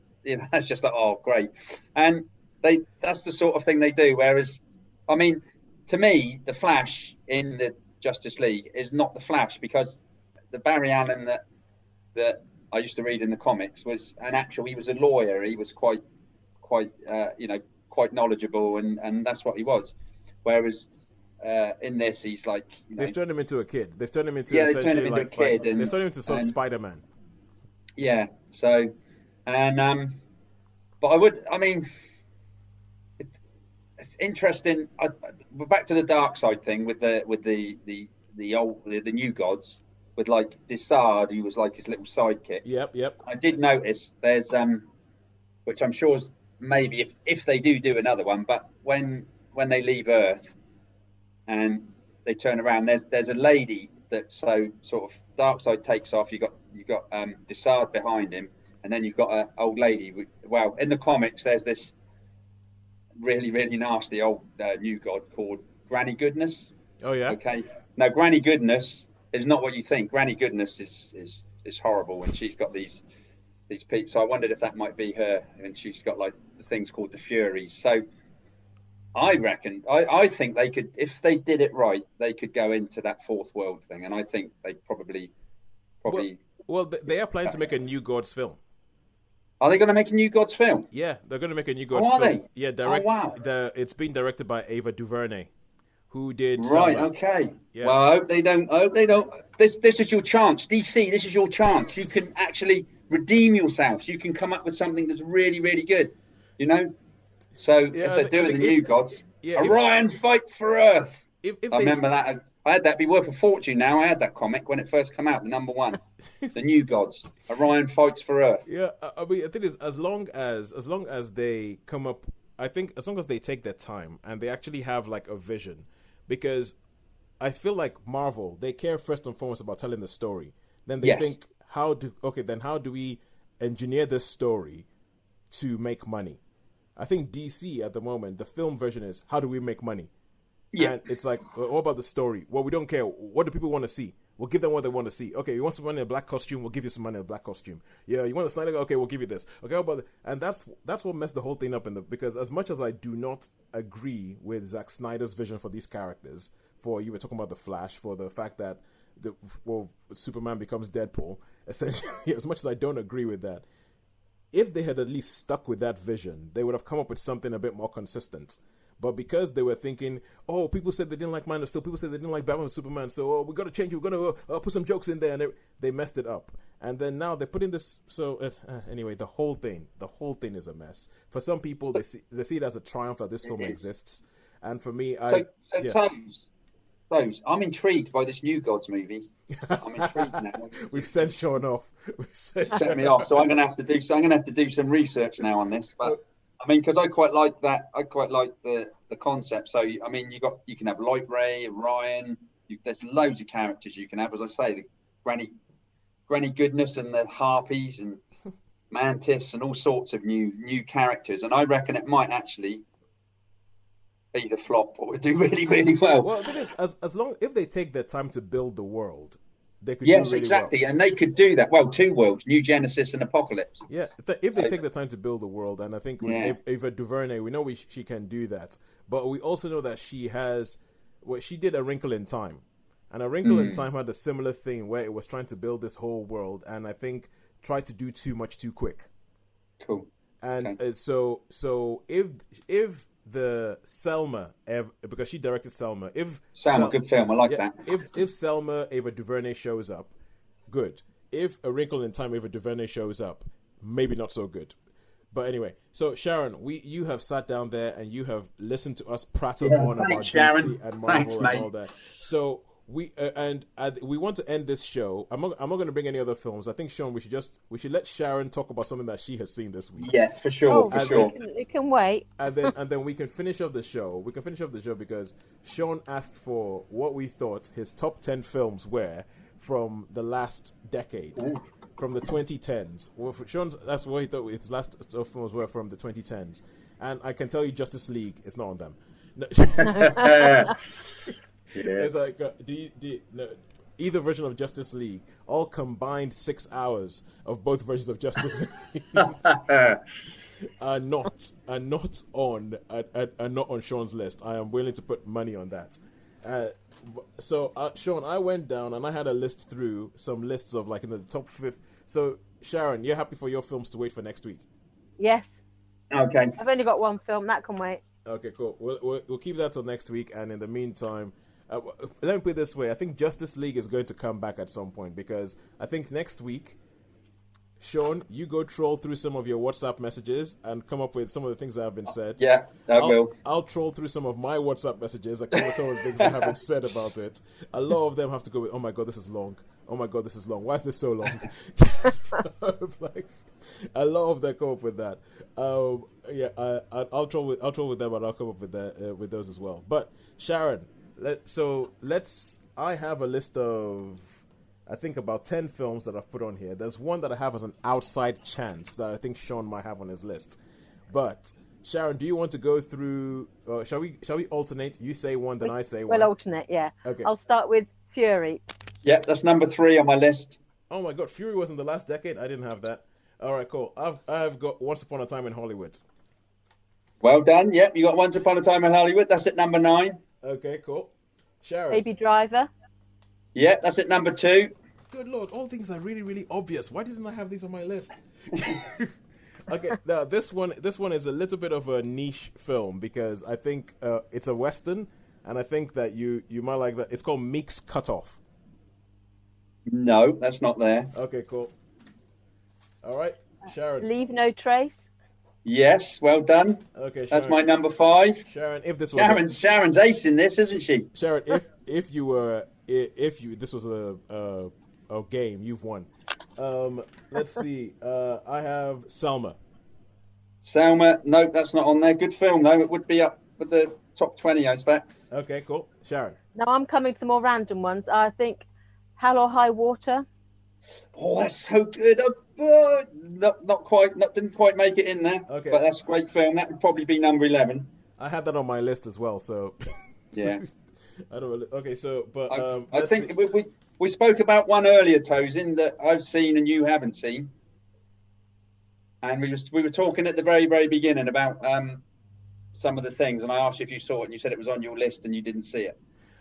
that's just like, oh great, and that's the sort of thing they do. Whereas, I mean, to me, the Flash in the Justice League is not the Flash because the Barry Allen that I used to read in the comics was he was a lawyer. He was quite knowledgeable, and that's what he was. Whereas in this, he's like, they've turned him into a kid. They've turned him into a kid. They've turned him into some Spider-Man. Yeah. So, and but it's interesting. We're back to the Darkseid thing with the new gods with like Desard, who was like his little sidekick. Yep. I did notice there's which I'm sure is maybe if they do another one, but when they leave Earth and they turn around, there's a lady that so sort of Darkseid takes off. You got Desard behind him, and then you've got an old lady. Well, in the comics, there's this really really nasty old new god called Granny Goodness. Oh yeah. Okay. Now Granny Goodness is not what you think. Granny Goodness is horrible, and she's got these peaks. So I wondered if that might be her, and she's got like the things called the Furies. So I reckon, I think they could, if they did it right, they could go into that fourth world thing, and I think they probably. Well, they are planning to make a New Gods film. Are they going to make a New Gods film? Yeah, they're going to make a New Gods are film. They? Yeah, wow. It's being directed by Ava DuVernay, who did Right. Selma. Okay. Yeah. Well, I hope they don't. This is your chance, DC. This is your chance. You can actually redeem yourselves. You can come up with something that's really, really good. You know. So if they're doing the New Gods, Orion fights for Earth. I remember that. I had that be worth a fortune now. I had that comic when it first came out, the #1. The New Gods. Orion fights for Earth. Yeah, I mean, I think it's as long as they come up, I think as long as they take their time and they actually have like a vision, because I feel like Marvel, they care first and foremost about telling the story. Then they think, how do we engineer this story to make money? I think DC at the moment, the film version is, how do we make money? Yeah. And it's like, what about the story? Well, we don't care. What do people want to see? We'll give them what they want to see. Okay, you want some money in a black costume? We'll give you some money in a black costume. Yeah, you want a Snyder? Okay, we'll give you this. Okay, how about and that's what messed the whole thing up because as much as I do not agree with Zack Snyder's vision for these characters, for you were talking about the Flash, for the fact that Superman becomes Deadpool, essentially, as much as I don't agree with that, if they had at least stuck with that vision, they would have come up with something a bit more consistent. But because they were thinking, oh, people said they didn't like Man of Steel, people said they didn't like Batman and Superman, so we got to change it, we're going to put some jokes in there, and they messed it up. And then now they're putting this, anyway, the whole thing is a mess. For some people, they see it as a triumph that this film exists. And for me, I'm intrigued by this New Gods movie. I'm intrigued now. We've sent Shaun off. Sent me off, so I'm going to have to do some research now on this. But I mean, because I quite like that. I quite like the concept. So I mean, you can have Light Ray, Orion. There's loads of characters you can have. As I say, the Granny Goodness and the Harpies and Mantis and all sorts of new characters. And I reckon it might actually either flop or do really, really well. Well, the thing is, as long if they take their time to build the world, they could do really exactly, well. And they could do that. Well, 2 worlds, New Genesis and Apocalypse. Yeah, if they take the time to build the world, and I think with Ava DuVernay, we know she can do that. But we also know that she did A Wrinkle in Time, and A Wrinkle in Time had a similar thing where it was trying to build this whole world, and I think tried to do too much too quick. Cool. And so if the Selma, because she directed Selma. Selma, good film. I like that. If Selma, Ava DuVernay shows up, good. If A Wrinkle in Time, Ava DuVernay shows up, maybe not so good. But anyway, so Sharon, you have sat down there and you have listened to us prattle on about Sharon. DC and Marvel and all that. So we want to end this show. I'm not going to bring any other films. I think, Shaun, we should let Sharon talk about something that she has seen this week. Yes, for sure. It can wait. And then we can finish off the show. We can finish off the show because Shaun asked for what we thought his top 10 films were from the last decade, from the 2010s. Well, for Shaun, that's what he thought his last films were from the 2010s. And I can tell you, Justice League is not on them. No. It's like either version of Justice League, all combined 6 hours of both versions of Justice League are not on Shaun's list. I am willing to put money on that. So Shaun, I went down and I had a list through some lists of like in the top 5. So Sharon, you're happy for your films to wait for next week? Yes. Okay. I've only got one film that can wait. Okay, cool. We'll keep that till next week, and in the meantime. Let me put it this way. I think Justice League is going to come back at some point because I think next week, Shaun, you go troll through some of your WhatsApp messages and come up with some of the things that have been said. Yeah, I will. I'll troll through some of my WhatsApp messages and come up with some of the things that have been said about it. A lot of them have to go with, oh my God, this is long. Oh my God, this is long. Why is this so long? Like, a lot of them come up with that. I'll troll with them, and I'll come up with those as well. But Sharon. I have a list of, I think, about 10 films that I've put on here. There's one that I have as an outside chance that I think Shaun might have on his list. But Sharon, do you want to go through? Shall we alternate? You say one, then I say one. We'll alternate, yeah. Okay. I'll start with Fury. Yeah, that's number 3 on my list. Oh my God, Fury was in the last decade. I didn't have that. All right, cool. I've got Once Upon a Time in Hollywood. Well done. Yep, you got Once Upon a Time in Hollywood. That's at number 9. Okay, cool. Sharon. Baby Driver. Yeah, that's at number 2. Good Lord, all things are really, really obvious. Why didn't I have these on my list? Okay, now this one is a little bit of a niche film because I think it's a Western, and I think that you might like that. It's called Meek's Cutoff. No, that's not there. Okay, cool. All right, Sharon. Leave No Trace. Yes, well done. Okay, Sharon. That's my number 5. Sharon, if this was Sharon's ace in this, isn't she? Sharon, if this was a game, you've won. Let's see. I have Selma. Selma, no, that's not on there. Good film though. It would be up with the top 20, I expect. Okay, cool. Sharon. Now I'm coming to more random ones. I think Hell or High Water. Oh, that's so good. Didn't quite make it in there. Okay. But that's a great film. That would probably be number 11. I had that on my list as well, so yeah. I don't really, okay, so but I think we spoke about one earlier, Tosin, that I've seen and you haven't seen. And we were talking at the very, very beginning about some of the things, and I asked you if you saw it, and you said it was on your list and you didn't see it.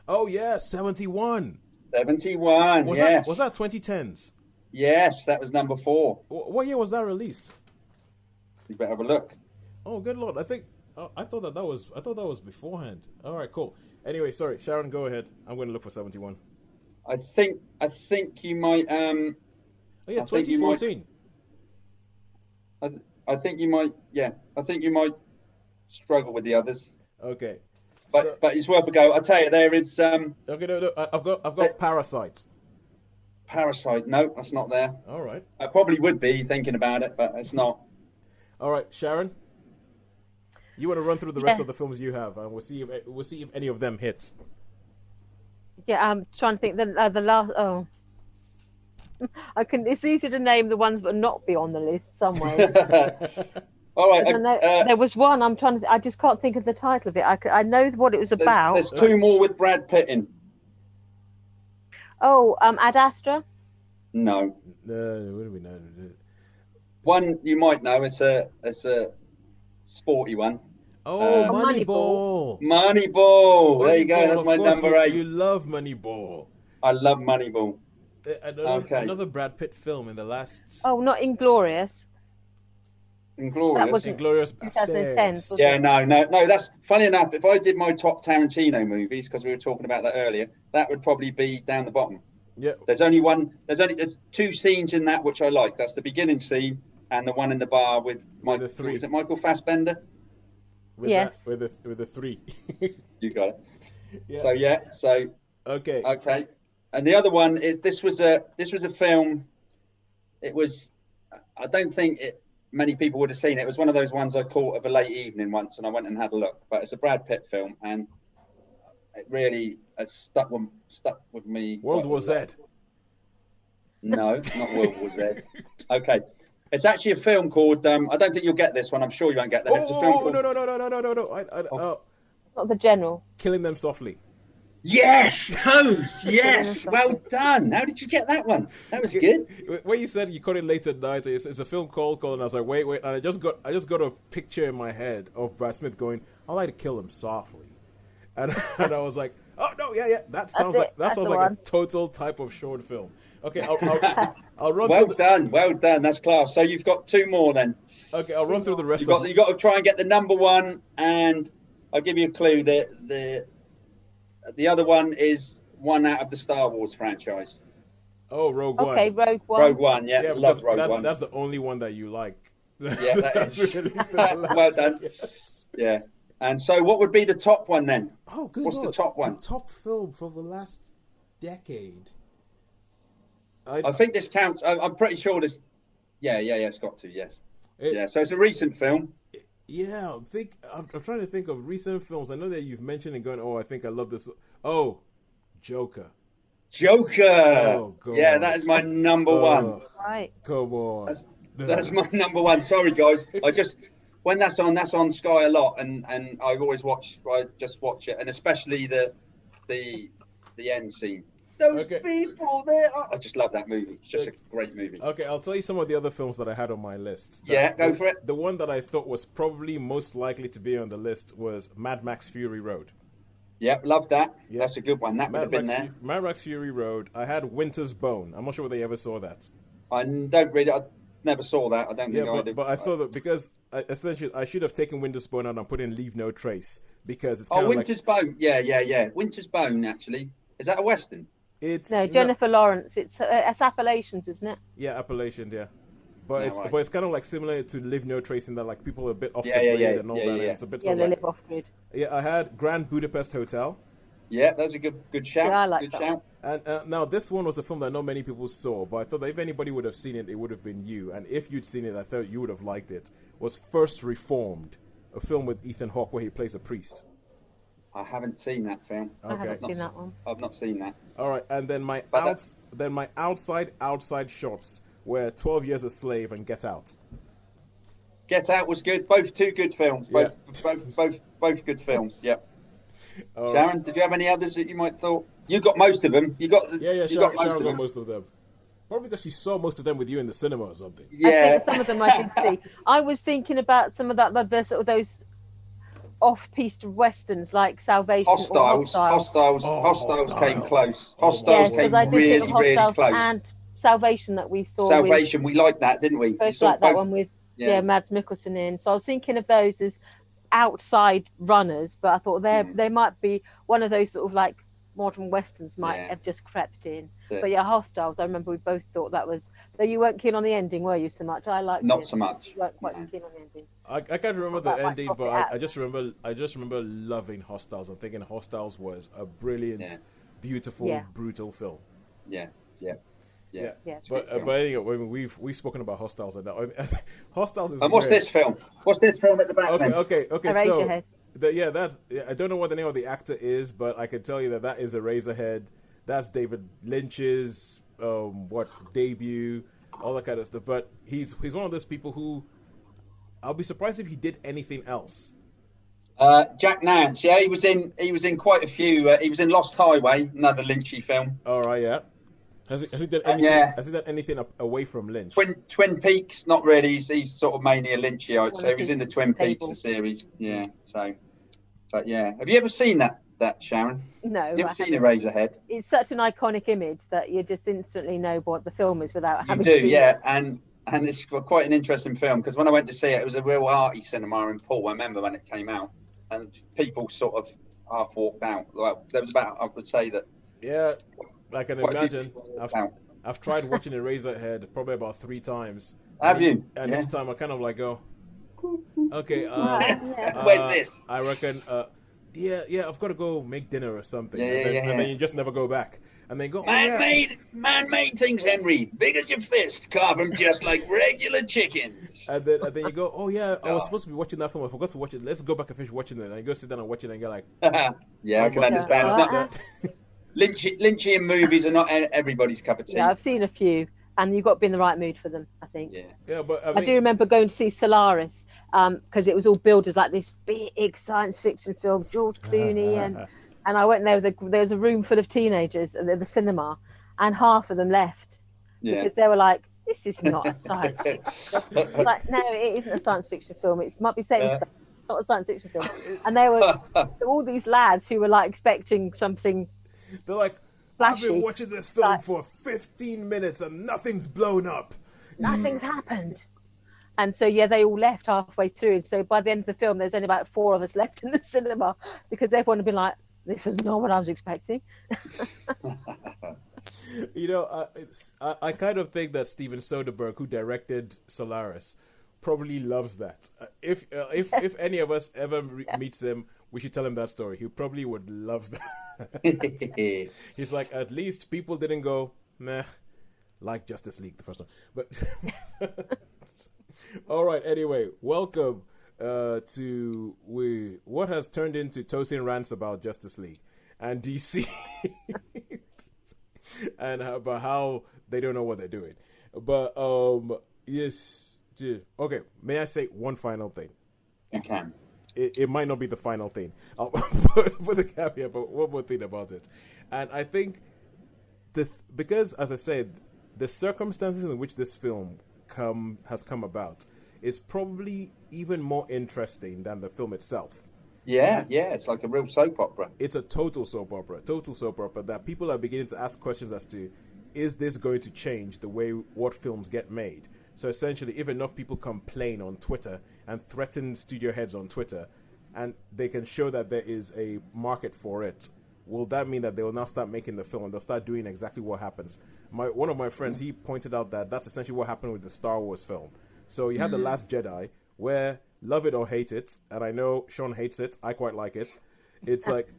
Oh yeah, 71. 71, yes. Was that 2010s? Yes, that was number 4. What year was that released? You better have a look. Oh, good lord! I thought that was beforehand. All right, cool. Anyway, sorry, Sharon, go ahead. I'm going to look for 71. I think you might. Oh yeah, 2014. I think you might. Yeah, I think you might struggle with the others. Okay. But it's worth a go. I tell you, there is. Okay, no, I've got Parasite. Parasite. No, that's not there. All right. I probably would be thinking about it, but it's not. All right, Sharon. You want to run through the rest of the films you have, and we'll see if any of them hit. Yeah, I'm trying to think. The last. Oh, it's easy to name the ones but not be on the list somewhere. All right. There was one. I just can't think of the title of it. I know what it was about. There's 2 more with Brad Pitt in. Oh, Ad Astra. No. No, what do we know? One you might know. It's a sporty one. Oh, Moneyball. Moneyball. There you go. That's my number 8. You love Moneyball. I love Moneyball. Another Brad Pitt film in the last. Oh, not Inglourious. Inglourious. Inglourious 2010. Yeah, no. That's funny enough. If I did my top Tarantino movies, because we were talking about that earlier, that would probably be down the bottom. Yeah. There's 2 scenes in that which I like. That's the beginning scene and the one in the bar with Michael. Is it Michael Fassbender? Yes. With the 3. You got it. Yeah. So okay. And the other one is this was a film. It was. I don't think many people would have seen it. It was one of those ones I caught of a late evening once, and I went and had a look. But it's a Brad Pitt film, and it really stuck with me. World War Z. No, not World War Z. Okay. It's actually a film called. I don't think you'll get this one. I'm sure you won't get that. It's a film called. No. It's not The General. Killing Them Softly. Yes, Toes. Yes, well done. How did you get that one? That was good. When you said you caught it late at night, it's a film called, and I was like, wait, and I just got a picture in my head of Brad Smith going, "I like to kill him softly," and I was like, oh no, yeah, that sounds like a total type of short film. Okay, I'll run. Well done. That's class. So you've got 2 more then. Okay, I'll run through the rest. You've got to try and get the number 1, and I'll give you a clue. The other one is one out of the Star Wars franchise. Oh, Rogue One. Okay, Rogue One. Rogue One, yeah, love Rogue One. That's the only one that you like. Yeah, that is. Well done. Yes. Yeah. And so what would be the top one then? Oh, good What's Lord. the top one? The top film for the last decade. I think this counts. I'm pretty sure this. Yeah, it's got to, yes. So it's a recent film. Yeah, I'm trying to think of recent films. I know that you've mentioned and going, oh, I think I love this. Oh, Joker. Oh, God. Yeah, that is my number 1. Right. Come on. That's my number 1. Sorry, guys. When that's on Sky a lot, and I just watch it, and especially the end scene. Those people there. I just love that movie. It's just a great movie. Okay, I'll tell you some of the other films that I had on my list. Go for it. The one that I thought was probably most likely to be on the list was Mad Max Fury Road. Yep, love that. Yep. That's a good one. That would have been there. Mad Max Fury Road. I had Winter's Bone. I'm not sure whether you ever saw that. I don't read it. never saw that. I don't think I did. But I thought that because essentially I should have taken Winter's Bone out and put in Leave No Trace because it's kind of Winter's Bone. Yeah. Winter's Bone, actually. Is that a Western? It's Jennifer Lawrence. It's Appalachians, isn't it? Yeah, Appalachians, yeah. But it's kind of like similar to Leave No Trace in that like people are a bit off the grid and all that. And it's a bit they live off grid. Yeah, I had Grand Budapest Hotel. Yeah, that was a good shout. Yeah, I like good that shout. And now this one was a film that not many people saw, but I thought that if anybody would have seen it, it would have been you. And if you'd seen it, I thought you would have liked it. Was First Reformed, a film with Ethan Hawke where he plays a priest. I haven't seen that film. Okay. I haven't seen that one. I've not seen that. All right, and then my outside shots were 12 Years a Slave and Get Out. Get Out was good. Both two good films. Both good films. Yep. Sharon, did you have any others that you might thought? You got most of them. Sharon got most of them. Probably because she saw most of them with you in the cinema or something. Yeah. I think some of them I did see. I was thinking about some of that, the sort of those off-piste westerns like Salvation. Hostiles came close. Hostiles came really close. And Salvation that we saw. Salvation, we liked that, didn't we? Both like that one with Mads Mikkelsen in. So I was thinking of those as outside runners, but I thought they might be one of those sort of like modern westerns might have just crept in. But Hostiles, I remember we both thought that was. Though you weren't keen on the ending, were you? So much. I liked not it. so much. You weren't quite keen on the ending. I can't remember the ending, but I just remember loving Hostiles and thinking Hostiles was a brilliant, beautiful, brutal film. Yeah. But anyway, we've spoken about Hostiles and that. Hostiles is. And what's this film? What's this film at the back? Okay. Eraserhead. I don't know what the name of the actor is, but I can tell you that is Eraserhead. That's David Lynch's debut, all that kind of stuff. But he's one of those people who I'll be surprised if he did anything else. Jack Nance, he was in quite a few. He was in Lost Highway, another Lynchy film. All right, yeah. Has he done anything? Has he done anything away from Lynch? Twin Peaks, not really. He's sort of mainly a Lynchite. So he was in the Twin Peaks series. Yeah. So, but yeah, have you ever seen that Sharon? No. You ever seen Eraserhead? It's such an iconic image that you just instantly know what the film is without having seen it. And it's quite an interesting film because when I went to see it, it was a real arty cinema in Poole. I remember when it came out, and people sort of half walked out. Well, there was about, I would say that. Yeah. I can imagine. I've tried watching Eraserhead probably about 3 times. Have you? And each time I kind of like go, okay. Where's this? I reckon. I've got to go make dinner or something. And then you just never go back. And then go. Man-made things, Henry. Big as your fist. Carve them just like regular chickens. And then you go. Oh yeah, I was supposed to be watching that film. I forgot to watch it. Let's go back and finish watching it. And you go sit down and watch it and get like. I can understand. It's not. Lynchian movies are not everybody's cup of tea. Yeah, I've seen a few, and you've got to be in the right mood for them, I think. Yeah, but I do remember going to see Solaris, because it was all billed as like this big science fiction film, George Clooney, and I went there. There was a room full of teenagers at the cinema, and half of them left because they were like, "This is not a science fiction." Like, no, it isn't a science fiction film. It might be set in space. It's not a science fiction film. And they were all these lads who were like expecting something. They're like, flashy. I've been watching this film for 15 minutes and nothing's blown up. Nothing's happened. And so, they all left halfway through. And so by the end of the film, there's only about 4 of us left in the cinema because everyone had been like, this was not what I was expecting. I kind of think that Steven Soderbergh, who directed Solaris, probably loves that. If any of us ever meets him, we should tell him that story. He probably would love that. He's like, at least people didn't go, meh, like Justice League, the first one. But all right, anyway, welcome to what has turned into Tosin rants about Justice League and DC and about how they don't know what they're doing. But yes, okay, may I say one final thing? You can. It might not be the final thing. I'll put the caveat, but one more thing about it. And I think because, as I said, the circumstances in which this film has come about is probably even more interesting than the film itself. Yeah, it's like a real soap opera. It's a total soap opera that people are beginning to ask questions as to, is this going to change the way what films get made? So essentially, if enough people complain on Twitter and threaten studio heads on Twitter, and they can show that there is a market for it, will that mean that they will now start making the film and they'll start doing exactly what happens? One of my friends, he pointed out that that's essentially what happened with the Star Wars film. So you had The Last Jedi, where, love it or hate it, and I know Shaun hates it, I quite like it, it's like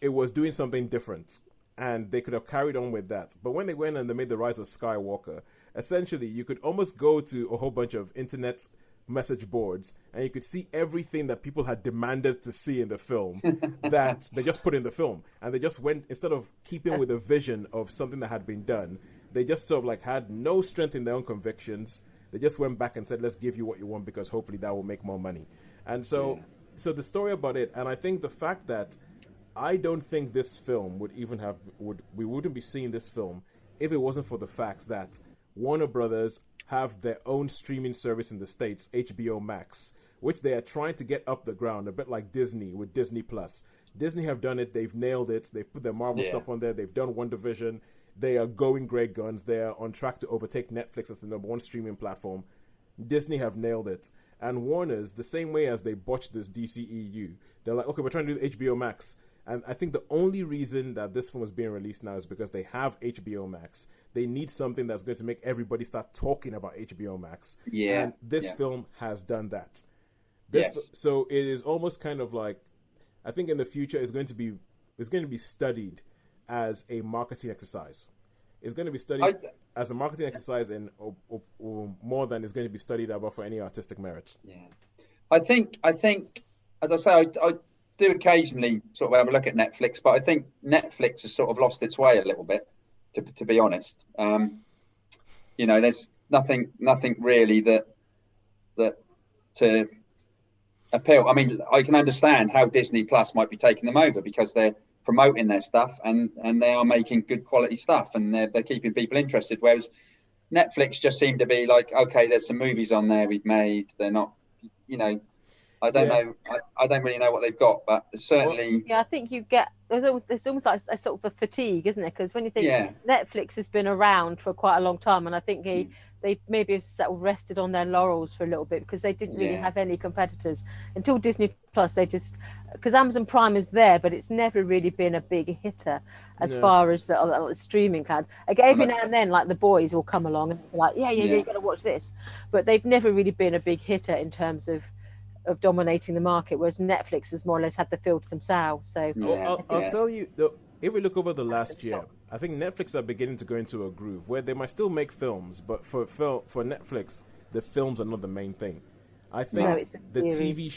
it was doing something different, and they could have carried on with that. But when they went and they made The Rise of Skywalker, essentially you could almost go to a whole bunch of internet message boards and you could see everything that people had demanded to see in the film that they just put in the film, and they just went, instead of keeping with a vision of something that had been done, they just sort of like had no strength in their own convictions. They just went back and said, let's give you what you want because hopefully that will make more money. And so the story about it, and I think the fact that I don't think this film we wouldn't be seeing this film if it wasn't for the fact that Warner Brothers have their own streaming service in the States, HBO Max, which they are trying to get up the ground, a bit like Disney with Disney Plus. Disney have done it, they've nailed it, they've put their Marvel stuff on there, they've done WandaVision, they are going great guns, they are on track to overtake Netflix as the number one streaming platform. Disney have nailed it. And Warner's, the same way as they botched this DCEU, they're like, okay, we're trying to do HBO Max. And I think the only reason that this film is being released now is because they have HBO Max. They need something that's going to make everybody start talking about HBO Max. Yeah. And this film has done that. Yes. So it is almost kind of like, I think in the future it's going to be studied as a marketing exercise. It's going to be studied as a marketing exercise, and or more than it's going to be studied about for any artistic merit. Yeah. I think, as I say, I do occasionally sort of have a look at Netflix, but I think Netflix has sort of lost its way a little bit, to be honest. There's nothing really that to appeal. I mean, I can understand how Disney Plus might be taking them over because they're promoting their stuff and they are making good quality stuff and they're keeping people interested. Whereas Netflix just seemed to be like, okay, there's some movies on there we've made. They're not, I don't know. I don't really know what they've got, but certainly. Yeah, I think you get there's almost like a sort of a fatigue, isn't it? Because when you think Netflix has been around for quite a long time, and I think they maybe have sort of rested on their laurels for a little bit because they didn't really have any competitors until Disney Plus. They just, because Amazon Prime is there, but it's never really been a big hitter as far as the streaming cloud. Like every now and then, like the boys will come along and be like, you got to watch this, but they've never really been a big hitter in terms of dominating the market, whereas Netflix has more or less had the field to themselves. So I'll tell you, if we look over the last year, I think Netflix are beginning to go into a groove where they might still make films, but for Netflix, the films are not the main thing. I think the TV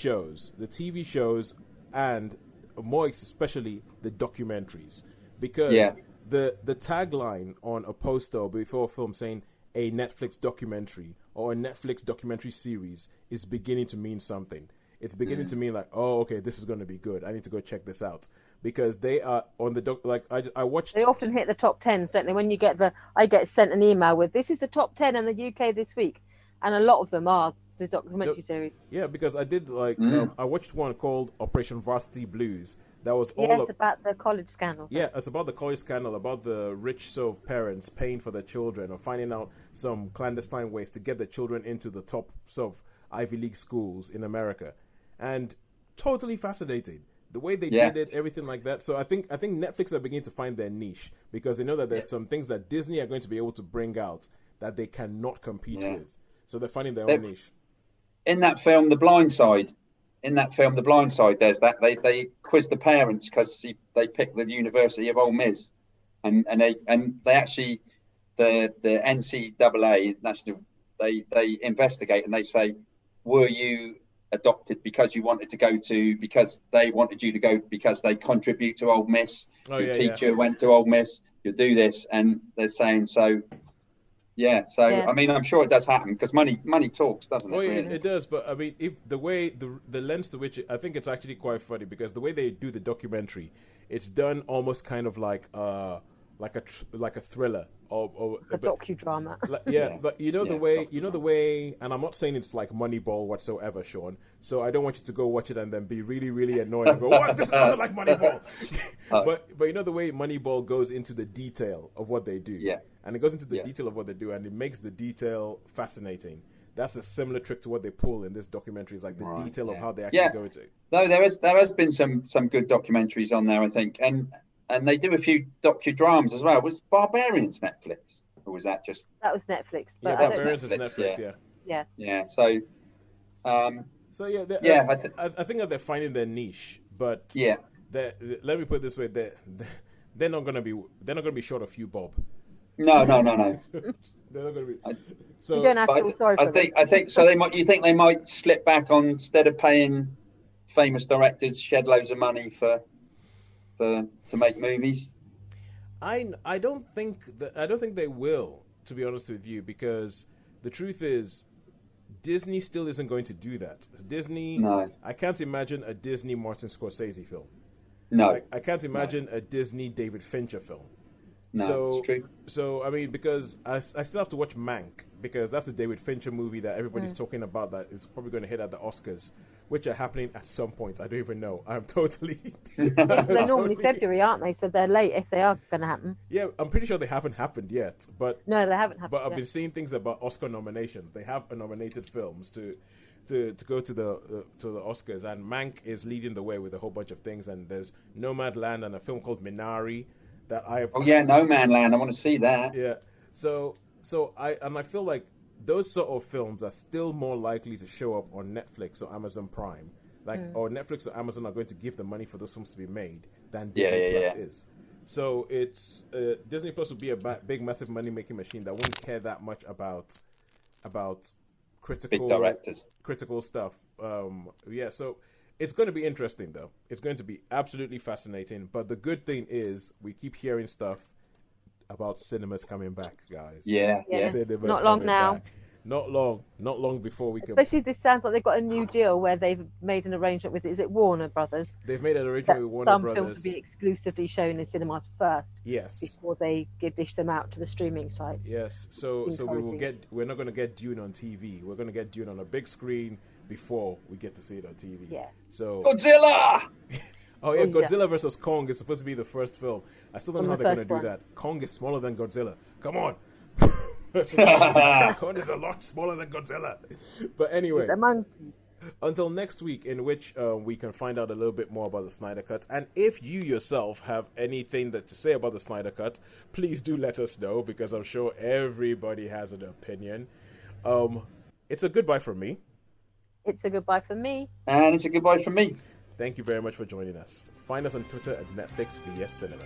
shows, and more especially the documentaries, because the tagline on a poster before a film saying a Netflix documentary or a Netflix documentary series is beginning to mean something. It's beginning to mean like, oh, okay, this is going to be good. I need to go check this out. Because they are on the I watched. They often hit the top 10s, don't they? When you get I get sent an email with, this is the top 10 in the UK this week. And a lot of them are the documentary series. Yeah, because I did I watched one called Operation Varsity Blues. That was about the college scandal. Yeah, it's about the college scandal, about the rich sort of parents paying for their children or finding out some clandestine ways to get their children into the top sort of Ivy League schools in America. And totally fascinating. The way they did it, everything like that. So I think Netflix are beginning to find their niche because they know that there's some things that Disney are going to be able to bring out that they cannot compete with. So they're finding their own niche. In that film, The Blind Side, there's that they quiz the parents because they pick the University of Ole Miss, and they actually the NCAA national they investigate and they say, were you adopted because you wanted to go to, because they wanted you to go because they contribute to Ole Miss, your teacher went to Ole Miss, you do this, and they're saying so. I mean, I'm sure it does happen because money talks, doesn't it? Oh yeah, it does. But I mean, if the way the lens to which I think it's actually quite funny because the way they do the documentary, it's done almost kind of like like a thriller or a docudrama. But the way, and I'm not saying it's like Moneyball whatsoever, Sean. So I don't want you to go watch it and then be really, really annoyed and go, "What? This is not like Moneyball." But the way Moneyball goes into the detail of what they do, and it goes into the detail of what they do, and it makes the detail fascinating. That's a similar trick to what they pull in this documentary. Is like the detail of how they actually go into it. No, there has been some good documentaries on there, I think, and they do a few docudramas as well. Was Barbarians Netflix, or was that just? That was Netflix. But Barbarians is Netflix. Yeah. So. I think that they're finding their niche, but let me put it this way: they're not gonna be short of you, Bob. No. They're not gonna be. So you don't have to feel sorry for them. I think so. You think they might slip back on, instead of paying famous directors shed loads of money to make movies? I don't think they will, to be honest with you, because the truth is, Disney still isn't going to do that. Disney, no. I can't imagine a Disney Martin Scorsese film. No, I can't imagine a Disney David Fincher film. No, it's true. So I mean, because I still have to watch Mank, because that's a David Fincher movie that everybody's talking about that is probably going to hit at the Oscars, which are happening at some point. I don't even know. I'm totally. They're normally February, aren't they? So they're late if they are going to happen. Yeah, I'm pretty sure they haven't happened yet. But no, they haven't happened. But I've been seeing things about Oscar nominations. They have nominated films to go to the Oscars, and Mank is leading the way with a whole bunch of things. And there's Nomadland and a film called Minari. No Man Land. I want to see that. Yeah. So I feel like those sort of films are still more likely to show up on Netflix or Amazon Prime. Or Netflix or Amazon are going to give the money for those films to be made than Disney Plus is. So it's Disney Plus would be a big, massive money-making machine that wouldn't care that much about critical big directors, critical stuff. So it's going to be interesting, though. It's going to be absolutely fascinating. But the good thing is we keep hearing stuff about cinemas coming back, guys. Yeah. Cinemas not long now. Back. Not long before we can. Especially this sounds like they've got a new deal where they've made an arrangement with, is it Warner Brothers? They've made an arrangement with Warner Brothers. Some films will be exclusively shown in cinemas first. Yes. Before they dish them out to the streaming sites. Yes. So we're not going to get Dune on TV. We're going to get Dune on a big screen before we get to see it on TV. Yeah. So Godzilla. Godzilla versus Kong is supposed to be the first film. I still don't know how they're going to do that. Kong is smaller than Godzilla. Come on. Kong is a lot smaller than Godzilla. But anyway, it's a monkey. Until next week, in which we can find out a little bit more about the Snyder Cut. And if you yourself have anything to say about the Snyder Cut, please do let us know, because I'm sure everybody has an opinion. It's a goodbye from me. It's a goodbye from me. And it's a goodbye from me. Thank you very much for joining us. Find us on Twitter at Netflix vs Cinema.